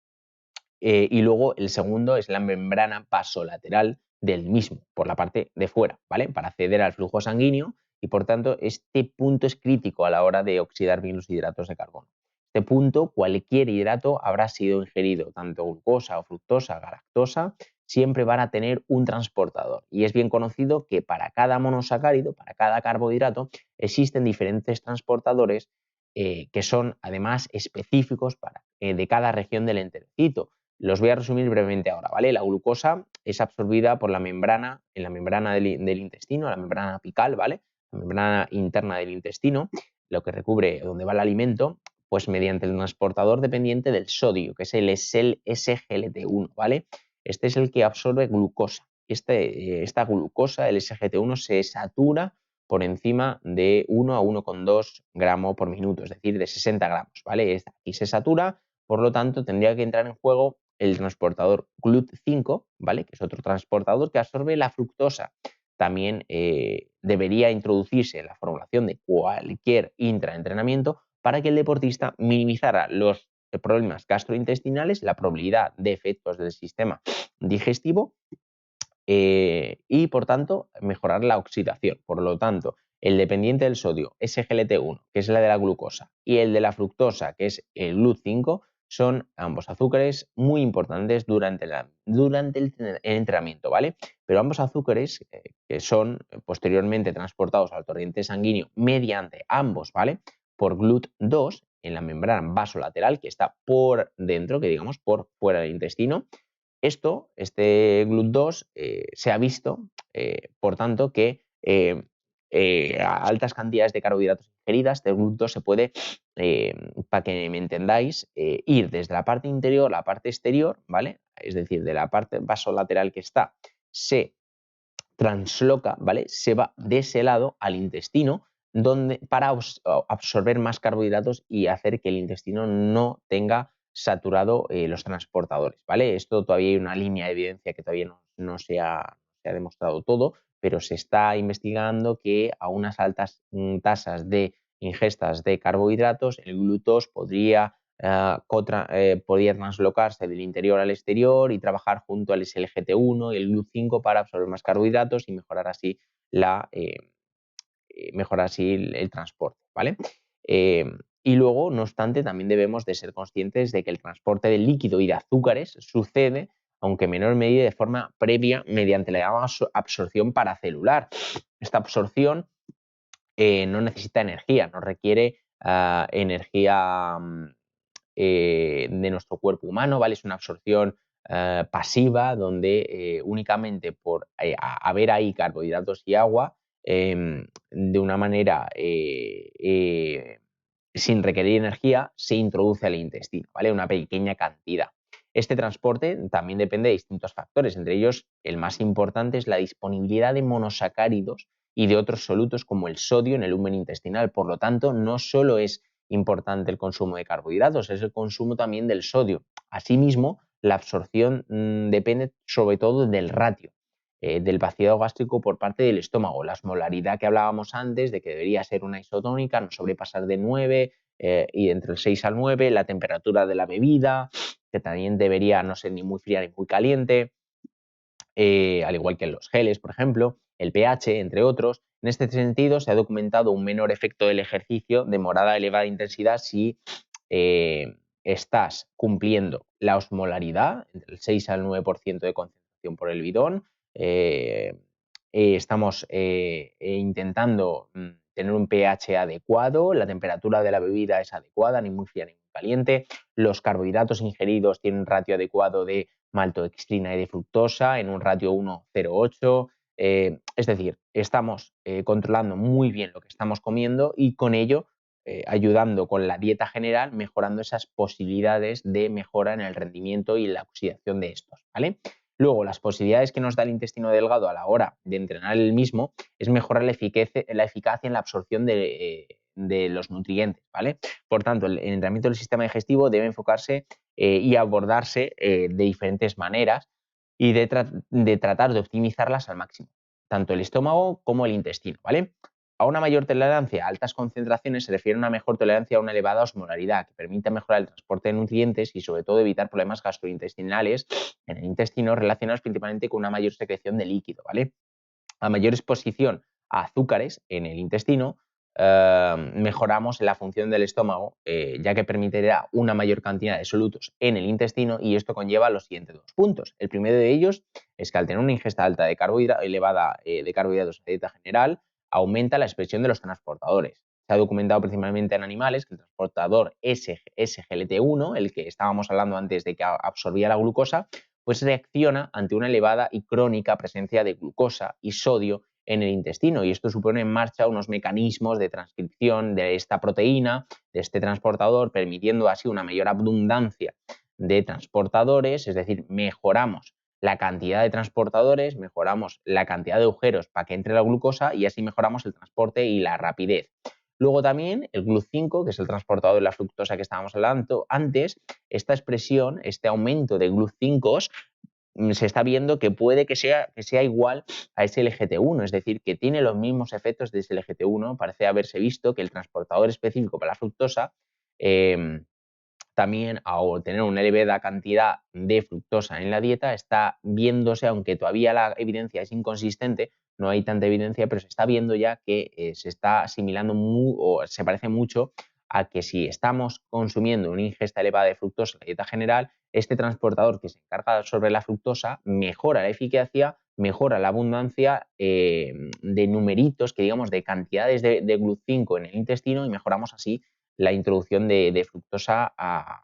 Y luego el segundo es la membrana vasolateral del mismo, por la parte de fuera, ¿vale? Para acceder al flujo sanguíneo, y por tanto este punto es crítico a la hora de oxidar bien los hidratos de carbono. Este punto, cualquier hidrato habrá sido ingerido, tanto glucosa o fructosa, galactosa, siempre van a tener un transportador. Y es bien conocido que para cada monosacárido, para cada carbohidrato, existen diferentes transportadores que son además específicos de cada región del enterocito. Los voy a resumir brevemente ahora, ¿vale? La glucosa es absorbida por la membrana, en la membrana del intestino, la membrana apical, ¿vale? La membrana interna del intestino, lo que recubre donde va el alimento, pues mediante el transportador dependiente del sodio, que es el SGLT1, ¿vale? Este es el que absorbe glucosa. Esta glucosa, el SGLT1, se satura por encima de 1 a 1,2 gramos por minuto, es decir, de 60 gramos, ¿vale? Aquí se satura, por lo tanto, tendría que entrar en juego el transportador GLUT5, ¿vale? Que es otro transportador que absorbe la fructosa. También debería introducirse la formulación de cualquier intraentrenamiento para que el deportista minimizara los problemas gastrointestinales, la probabilidad de efectos del sistema digestivo, y por tanto mejorar la oxidación. Por lo tanto, el dependiente del sodio, SGLT1, que es la de la glucosa, y el de la fructosa, que es el GLUT5, son ambos azúcares muy importantes durante el entrenamiento, ¿vale? Pero ambos azúcares que son posteriormente transportados al torrente sanguíneo mediante ambos, ¿vale? Por GLUT2 en la membrana vasolateral, que está por dentro, que digamos por fuera del intestino. Este GLUT2 se ha visto, por tanto, que a altas cantidades de carbohidratos ingeridas, este gluten se puede, para que me entendáis, ir desde la parte interior a la parte exterior, ¿vale? Es decir, de la parte vasolateral que está, se transloca, ¿vale? Se va de ese lado al intestino para absorber más carbohidratos y hacer que el intestino no tenga saturado los transportadores, ¿vale? Esto todavía hay una línea de evidencia que todavía no se ha demostrado todo, pero se está investigando que a unas altas tasas de ingestas de carbohidratos, el glutós podría translocarse del interior al exterior y trabajar junto al SLGT1 y el GLUT5 para absorber más carbohidratos y mejorar así, el transporte, ¿vale? Y luego, no obstante, también debemos de ser conscientes de que el transporte de líquido y de azúcares sucede, aunque en menor medida, de forma previa mediante la llamada absorción paracelular. Esta absorción no necesita energía, no requiere energía de nuestro cuerpo humano, ¿vale? Es una absorción pasiva donde únicamente por haber ahí carbohidratos y agua, de una manera sin requerir energía, se introduce al intestino, ¿vale? Una pequeña cantidad. Este transporte también depende de distintos factores, entre ellos el más importante es la disponibilidad de monosacáridos y de otros solutos como el sodio en el lumen intestinal. Por lo tanto, no solo es importante el consumo de carbohidratos, es el consumo también del sodio. Asimismo, la absorción depende sobre todo del ratio del vaciado gástrico por parte del estómago. La osmolaridad que hablábamos antes de que debería ser una isotónica, no sobrepasar de 9 y entre el 6 al 9, la temperatura de la bebida, que también debería no ser ni muy fría ni muy caliente, al igual que en los geles, por ejemplo, el pH, entre otros. En este sentido, se ha documentado un menor efecto del ejercicio de morada elevada intensidad si estás cumpliendo la osmolaridad, entre el 6 al 9% de concentración por el bidón. Estamos intentando tener un pH adecuado, la temperatura de la bebida es adecuada, ni muy fría ni muy caliente, los carbohidratos ingeridos tienen un ratio adecuado de maltodextrina y de fructosa en un ratio 1,08. Es decir, estamos controlando muy bien lo que estamos comiendo y con ello ayudando con la dieta general, mejorando esas posibilidades de mejora en el rendimiento y la oxidación de estos, ¿vale? Luego, las posibilidades que nos da el intestino delgado a la hora de entrenar el mismo es mejorar la eficacia en la absorción de los nutrientes, ¿vale? Por tanto, el entrenamiento del sistema digestivo debe enfocarse y abordarse de diferentes maneras y de tratar de optimizarlas al máximo, tanto el estómago como el intestino, ¿vale? A una mayor tolerancia a altas concentraciones se refiere a una mejor tolerancia a una elevada osmolaridad que permite mejorar el transporte de nutrientes y sobre todo evitar problemas gastrointestinales en el intestino relacionados principalmente con una mayor secreción de líquido, ¿vale? A mayor exposición a azúcares en el intestino, mejoramos la función del estómago, ya que permitirá una mayor cantidad de solutos en el intestino y esto conlleva los siguientes dos puntos. El primero de ellos es que al tener una ingesta alta de elevada de carbohidratos en la dieta general, aumenta la expresión de los transportadores. Se ha documentado principalmente en animales que el transportador SGLT1, el que estábamos hablando antes de que absorbía la glucosa, pues reacciona ante una elevada y crónica presencia de glucosa y sodio en el intestino y esto supone en marcha unos mecanismos de transcripción de esta proteína, de este transportador, permitiendo así una mayor abundancia de transportadores, es decir, mejoramos la cantidad de transportadores, mejoramos la cantidad de agujeros para que entre la glucosa y así mejoramos el transporte y la rapidez. Luego también el GLUT5, que es el transportador de la fructosa que estábamos hablando antes, esta expresión, este aumento de GLUT5 se está viendo que puede que sea igual a SLGT1, es decir, que tiene los mismos efectos de SLGT1. Parece haberse visto que el transportador específico para la fructosa también, al tener una elevada cantidad de fructosa en la dieta, está viéndose, aunque todavía la evidencia es inconsistente, no hay tanta evidencia, pero se está viendo ya que se está asimilando o se parece mucho a que si estamos consumiendo una ingesta elevada de fructosa en la dieta general, este transportador que se encarga sobre la fructosa mejora la eficacia, mejora la abundancia de numeritos, que digamos de cantidades de GLUT5 en el intestino y mejoramos así la introducción de fructosa a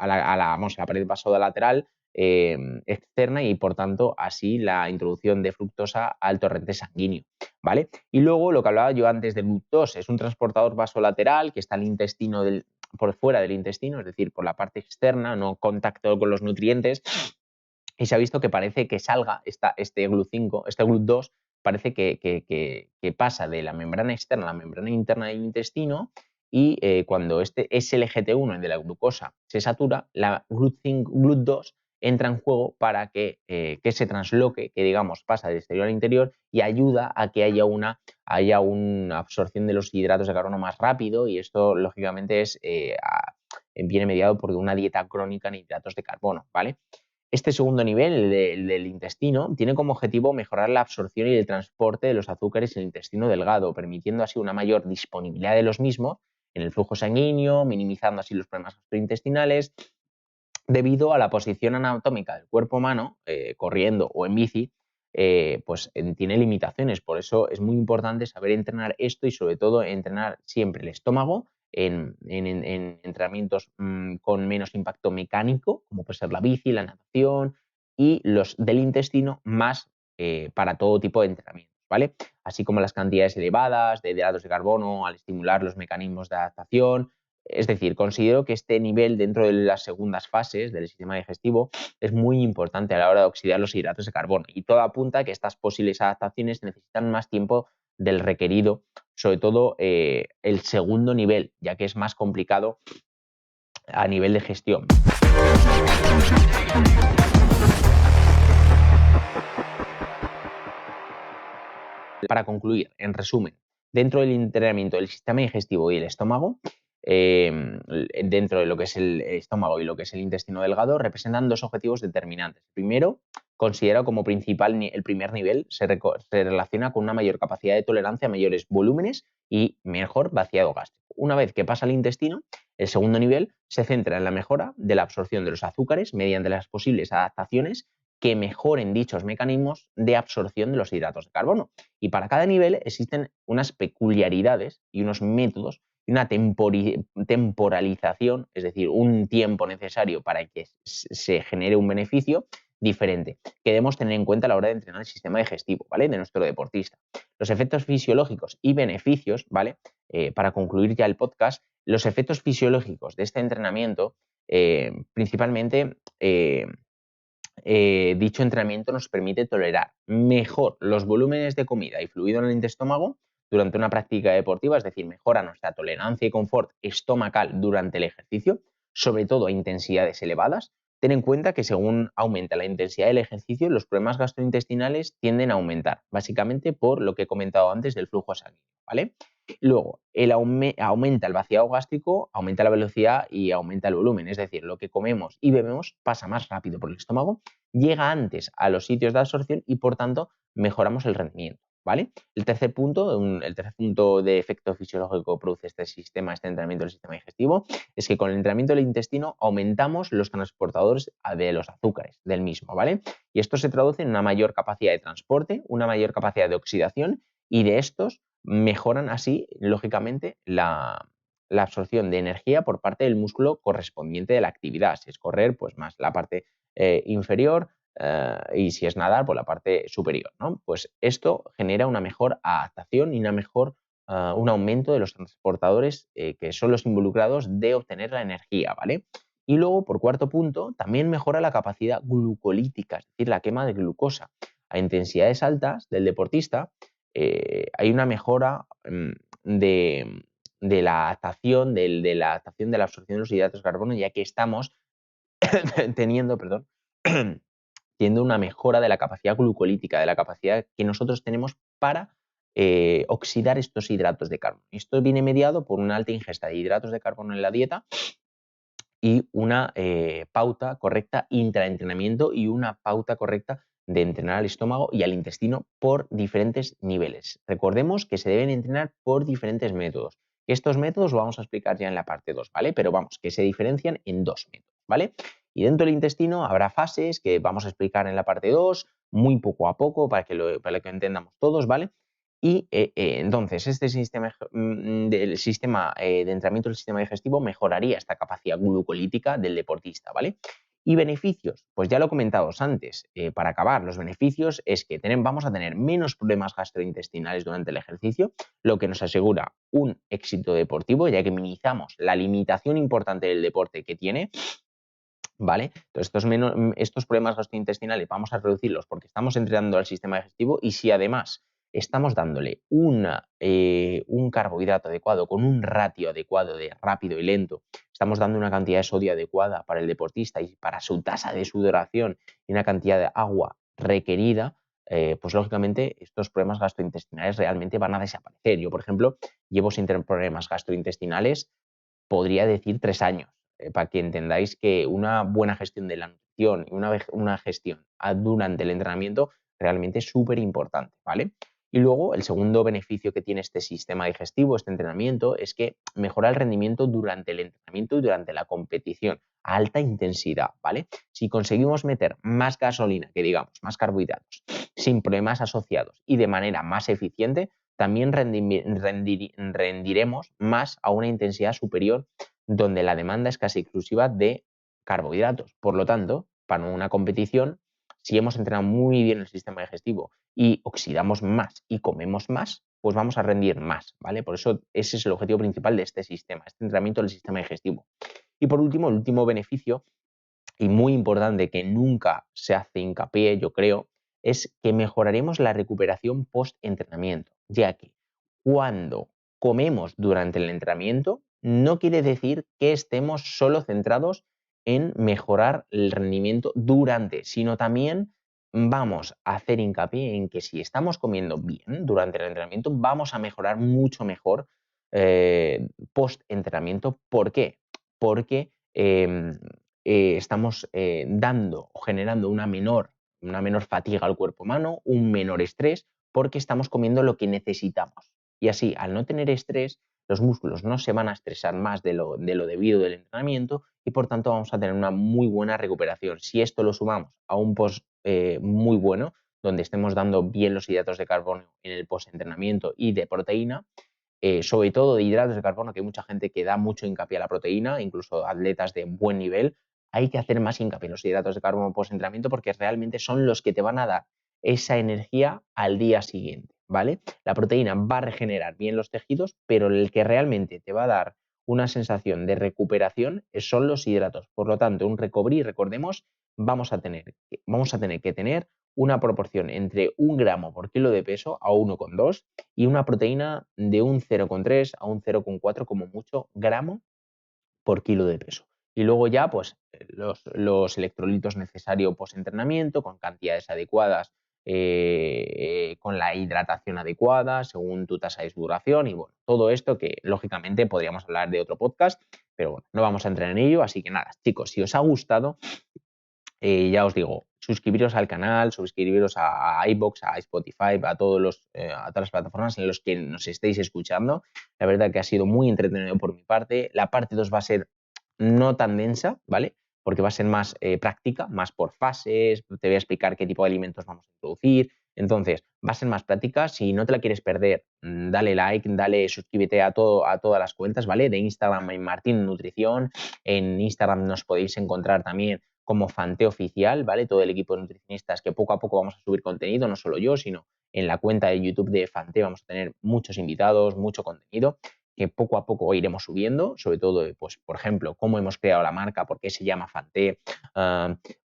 la pared vasolateral externa y por tanto así la introducción de fructosa al torrente sanguíneo, ¿vale? Y luego lo que hablaba yo antes del GLUT2 es un transportador vasolateral que está al intestino por fuera del intestino, es decir, por la parte externa, no contacto con los nutrientes, y se ha visto que parece que salga este GLUT5, este GLUT2, parece que pasa de la membrana externa a la membrana interna del intestino y cuando este SLGT1, el de la glucosa, se satura, la GLUT5, GLUT2 entra en juego para que se transloque, que digamos pasa de exterior al interior y ayuda a que haya una absorción de los hidratos de carbono más rápido y esto lógicamente viene mediado por una dieta crónica en hidratos de carbono, ¿vale? Este segundo nivel, el del intestino, tiene como objetivo mejorar la absorción y el transporte de los azúcares en el intestino delgado, permitiendo así una mayor disponibilidad de los mismos en el flujo sanguíneo, minimizando así los problemas gastrointestinales, debido a la posición anatómica del cuerpo humano, corriendo o en bici, tiene limitaciones. Por eso es muy importante saber entrenar esto y sobre todo entrenar siempre el estómago en entrenamientos con menos impacto mecánico, como puede ser la bici, la natación, y los del intestino más para todo tipo de entrenamientos, ¿vale? Así como las cantidades elevadas de hidratos de carbono al estimular los mecanismos de adaptación. Es decir, considero que este nivel dentro de las segundas fases del sistema digestivo es muy importante a la hora de oxidar los hidratos de carbono y todo apunta a que estas posibles adaptaciones necesitan más tiempo del requerido, sobre todo el segundo nivel, ya que es más complicado a nivel de gestión. Para concluir, en resumen, dentro del entrenamiento del sistema digestivo y el estómago, dentro de lo que es el estómago y lo que es el intestino delgado, representan dos objetivos determinantes. Primero, considera como principal el primer nivel, se relaciona con una mayor capacidad de tolerancia a mayores volúmenes y mejor vaciado gástrico. Una vez que pasa al intestino, el segundo nivel se centra en la mejora de la absorción de los azúcares mediante las posibles adaptaciones que mejoren dichos mecanismos de absorción de los hidratos de carbono. Y para cada nivel existen unas peculiaridades y unos métodos y una temporalización, es decir, un tiempo necesario para que se genere un beneficio diferente que debemos tener en cuenta a la hora de entrenar el sistema digestivo, ¿vale? De nuestro deportista. Los efectos fisiológicos y beneficios, ¿vale? Para concluir ya el podcast, los efectos fisiológicos de este entrenamiento, principalmente dicho entrenamiento nos permite tolerar mejor los volúmenes de comida y fluido en el estómago durante una práctica deportiva, es decir, mejora nuestra tolerancia y confort estomacal durante el ejercicio, sobre todo a intensidades elevadas. Ten en cuenta que según aumenta la intensidad del ejercicio, los problemas gastrointestinales tienden a aumentar, básicamente por lo que he comentado antes del flujo sanguíneo, ¿vale? Luego, aumenta el vaciado gástrico, aumenta la velocidad y aumenta el volumen, es decir, lo que comemos y bebemos pasa más rápido por el estómago, llega antes a los sitios de absorción y por tanto mejoramos el rendimiento, ¿vale? El tercer punto de efecto fisiológico que produce este entrenamiento del sistema digestivo, es que con el entrenamiento del intestino aumentamos los transportadores de los azúcares del mismo, ¿vale? Y esto se traduce en una mayor capacidad de transporte, una mayor capacidad de oxidación y de estos mejoran así, lógicamente, la absorción de energía por parte del músculo correspondiente de la actividad. Si es correr, pues más la parte inferior y si es nadar, pues la parte superior, ¿no? Pues esto genera una mejor adaptación y un aumento de los transportadores que son los involucrados de obtener la energía, ¿vale? Y luego, por cuarto punto, también mejora la capacidad glucolítica, es decir, la quema de glucosa. A intensidades altas del deportista, hay una mejora de la adaptación, de la adaptación de la absorción de los hidratos de carbono, ya que estamos teniendo, perdón, teniendo una mejora de la capacidad glucolítica, de la capacidad que nosotros tenemos para oxidar estos hidratos de carbono. Esto viene mediado por una alta ingesta de hidratos de carbono en la dieta y una pauta correcta intraentrenamiento y una pauta correcta de entrenar al estómago y al intestino por diferentes niveles. Recordemos que se deben entrenar por diferentes métodos. Estos métodos los vamos a explicar ya en la parte 2, ¿vale? Pero vamos, que se diferencian en dos métodos, ¿vale? Y dentro del intestino habrá fases que vamos a explicar en la parte 2, muy poco a poco, para que lo entendamos todos, ¿vale? Y entonces este sistema de entrenamiento del sistema digestivo mejoraría esta capacidad glucolítica del deportista, ¿vale? ¿Y beneficios? Pues ya lo he comentado antes. Para acabar, los beneficios es que vamos a tener menos problemas gastrointestinales durante el ejercicio, lo que nos asegura un éxito deportivo, ya que minimizamos la limitación importante del deporte que tiene, ¿vale? Entonces, estos problemas gastrointestinales vamos a reducirlos porque estamos entrenando al sistema digestivo, y si además estamos dándole un carbohidrato adecuado con un ratio adecuado de rápido y lento, estamos dando una cantidad de sodio adecuada para el deportista y para su tasa de sudoración y una cantidad de agua requerida, pues lógicamente estos problemas gastrointestinales realmente van a desaparecer. Yo, por ejemplo, llevo sin tener problemas gastrointestinales, podría decir 3 años, para que entendáis que una buena gestión de la nutrición y una gestión durante el entrenamiento realmente es súper importante, ¿vale? Y luego el segundo beneficio que tiene este sistema digestivo, este entrenamiento, es que mejora el rendimiento durante el entrenamiento y durante la competición a alta intensidad, ¿vale? Si conseguimos meter más gasolina, que digamos, más carbohidratos, sin problemas asociados y de manera más eficiente, también rendiremos más a una intensidad superior, donde la demanda es casi exclusiva de carbohidratos. Por lo tanto, para una competición, si hemos entrenado muy bien el sistema digestivo y oxidamos más y comemos más, pues vamos a rendir más, ¿vale? Por eso ese es el objetivo principal de este sistema, este entrenamiento del sistema digestivo. Y por último, el último beneficio, y muy importante, que nunca se hace hincapié, yo creo, es que mejoraremos la recuperación post-entrenamiento, ya que cuando comemos durante el entrenamiento no quiere decir que estemos solo centrados en mejorar el rendimiento durante, sino también vamos a hacer hincapié en que si estamos comiendo bien durante el entrenamiento, vamos a mejorar mucho mejor post-entrenamiento. ¿Por qué? Porque estamos dando o generando una menor fatiga al cuerpo humano, un menor estrés, porque estamos comiendo lo que necesitamos. Y así, al no tener estrés, los músculos no se van a estresar más de lo debido del entrenamiento, y por tanto vamos a tener una muy buena recuperación. Si esto lo sumamos a un post muy bueno, donde estemos dando bien los hidratos de carbono en el post-entrenamiento y de proteína, sobre todo de hidratos de carbono, que hay mucha gente que da mucho hincapié a la proteína, incluso atletas de buen nivel, hay que hacer más hincapié en los hidratos de carbono post-entrenamiento, porque realmente son los que te van a dar esa energía al día siguiente, ¿vale? La proteína va a regenerar bien los tejidos, pero el que realmente te va a dar una sensación de recuperación son los hidratos. Por lo tanto, un recovery, recordemos, vamos a tener que tener una proporción entre 1 gramo por kilo de peso a 1,2, y una proteína de un 0,3 a un 0,4 como mucho gramo por kilo de peso. Y luego ya, pues, los electrolitos necesarios post-entrenamiento, con cantidades adecuadas, con la hidratación adecuada, según tu tasa de sudoración, y bueno, todo esto que lógicamente podríamos hablar de otro podcast, pero bueno, no vamos a entrar en ello. Así que nada, chicos, si os ha gustado, ya os digo, suscribiros al canal, suscribiros a iVoox, a Spotify, a todas las plataformas en las que nos estéis escuchando. La verdad que ha sido muy entretenido por mi parte. La parte 2 va a ser no tan densa, ¿vale? Porque va a ser más práctica, más por fases. Te voy a explicar qué tipo de alimentos vamos a introducir. Entonces, va a ser más práctica. Si no te la quieres perder, dale like, suscríbete a todas las cuentas, ¿vale? De Instagram, en Martín Nutrición. En Instagram nos podéis encontrar también como Fante Oficial, ¿vale? Todo el equipo de nutricionistas, que poco a poco vamos a subir contenido, no solo yo, sino en la cuenta de YouTube de Fante vamos a tener muchos invitados, mucho contenido, que poco a poco iremos subiendo, sobre todo, pues, por ejemplo, cómo hemos creado la marca, por qué se llama Fante,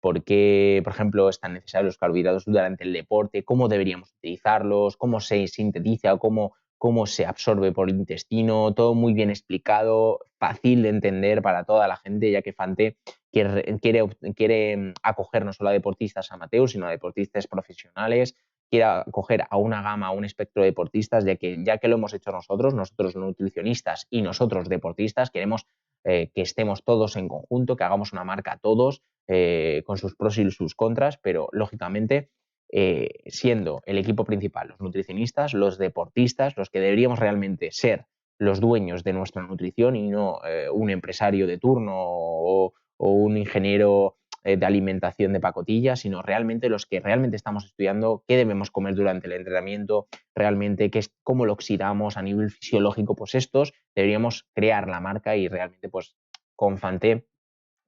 por qué, por ejemplo, están necesarios los carbohidratos durante el deporte, cómo deberíamos utilizarlos, cómo se sintetiza o cómo se absorbe por el intestino, todo muy bien explicado, fácil de entender para toda la gente, ya que Fante quiere acoger no solo a deportistas amateurs, sino a deportistas profesionales, quiere acoger a una gama, a un espectro de deportistas, ya que lo hemos hecho nosotros nutricionistas y nosotros deportistas, queremos que estemos todos en conjunto, que hagamos una marca todos, con sus pros y sus contras, pero lógicamente siendo el equipo principal los nutricionistas, los deportistas, los que deberíamos realmente ser los dueños de nuestra nutrición, y no un empresario de turno o un ingeniero de alimentación de pacotilla, sino realmente los que realmente estamos estudiando qué debemos comer durante el entrenamiento, realmente cómo lo oxidamos a nivel fisiológico. Pues estos deberíamos crear la marca, y realmente pues con Fante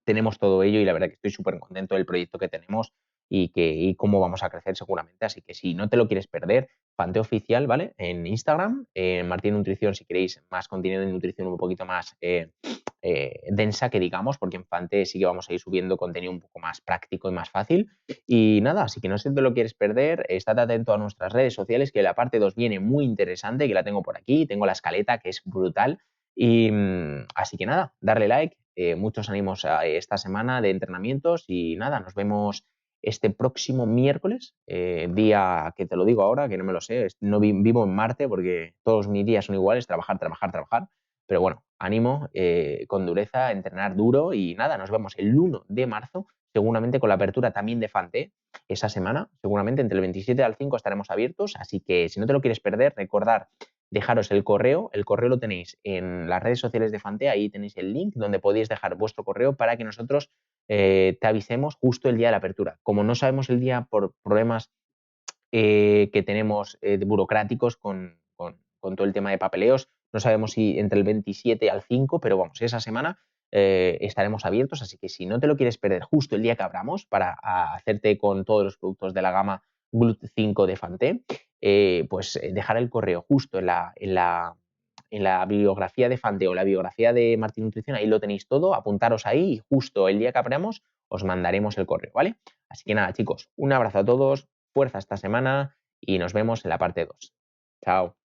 tenemos todo ello y la verdad que estoy súper contento del proyecto que tenemos y cómo vamos a crecer seguramente. Así que si no te lo quieres perder, Fante Oficial, ¿vale? En Instagram, Martín Nutrición, si queréis más contenido de nutrición un poquito más densa que digamos, porque en Fante sí que vamos a ir subiendo contenido un poco más práctico y más fácil. Y nada, así que no sé si te lo quieres perder, estate atento a nuestras redes sociales, que la parte 2 viene muy interesante, que la tengo por aquí, tengo la escaleta que es brutal. Y así que nada, darle like, muchos ánimos a esta semana de entrenamientos y nada, nos vemos este próximo miércoles, día que te lo digo ahora, que no me lo sé, no vivo en Marte porque todos mis días son iguales, trabajar, trabajar, trabajar. Pero bueno, ánimo, con dureza, entrenar duro y nada, nos vemos el 1 de marzo, seguramente con la apertura también de Fante esa semana, seguramente entre el 27 al 5 estaremos abiertos, así que si no te lo quieres perder, recordar dejaros el correo lo tenéis en las redes sociales de Fante, ahí tenéis el link donde podéis dejar vuestro correo para que nosotros te avisemos justo el día de la apertura. Como no sabemos el día por problemas que tenemos burocráticos con todo el tema de papeleos. No sabemos si entre el 27 al 5, pero vamos, esa semana estaremos abiertos, así que si no te lo quieres perder justo el día que abramos para hacerte con todos los productos de la gama GLUT5 de Fante, pues dejar el correo justo en la bibliografía de Fante o la biografía de Martín Nutrición, ahí lo tenéis todo, apuntaros ahí y justo el día que abramos os mandaremos el correo, ¿vale? Así que nada, chicos, un abrazo a todos, fuerza esta semana y nos vemos en la parte 2. Chao.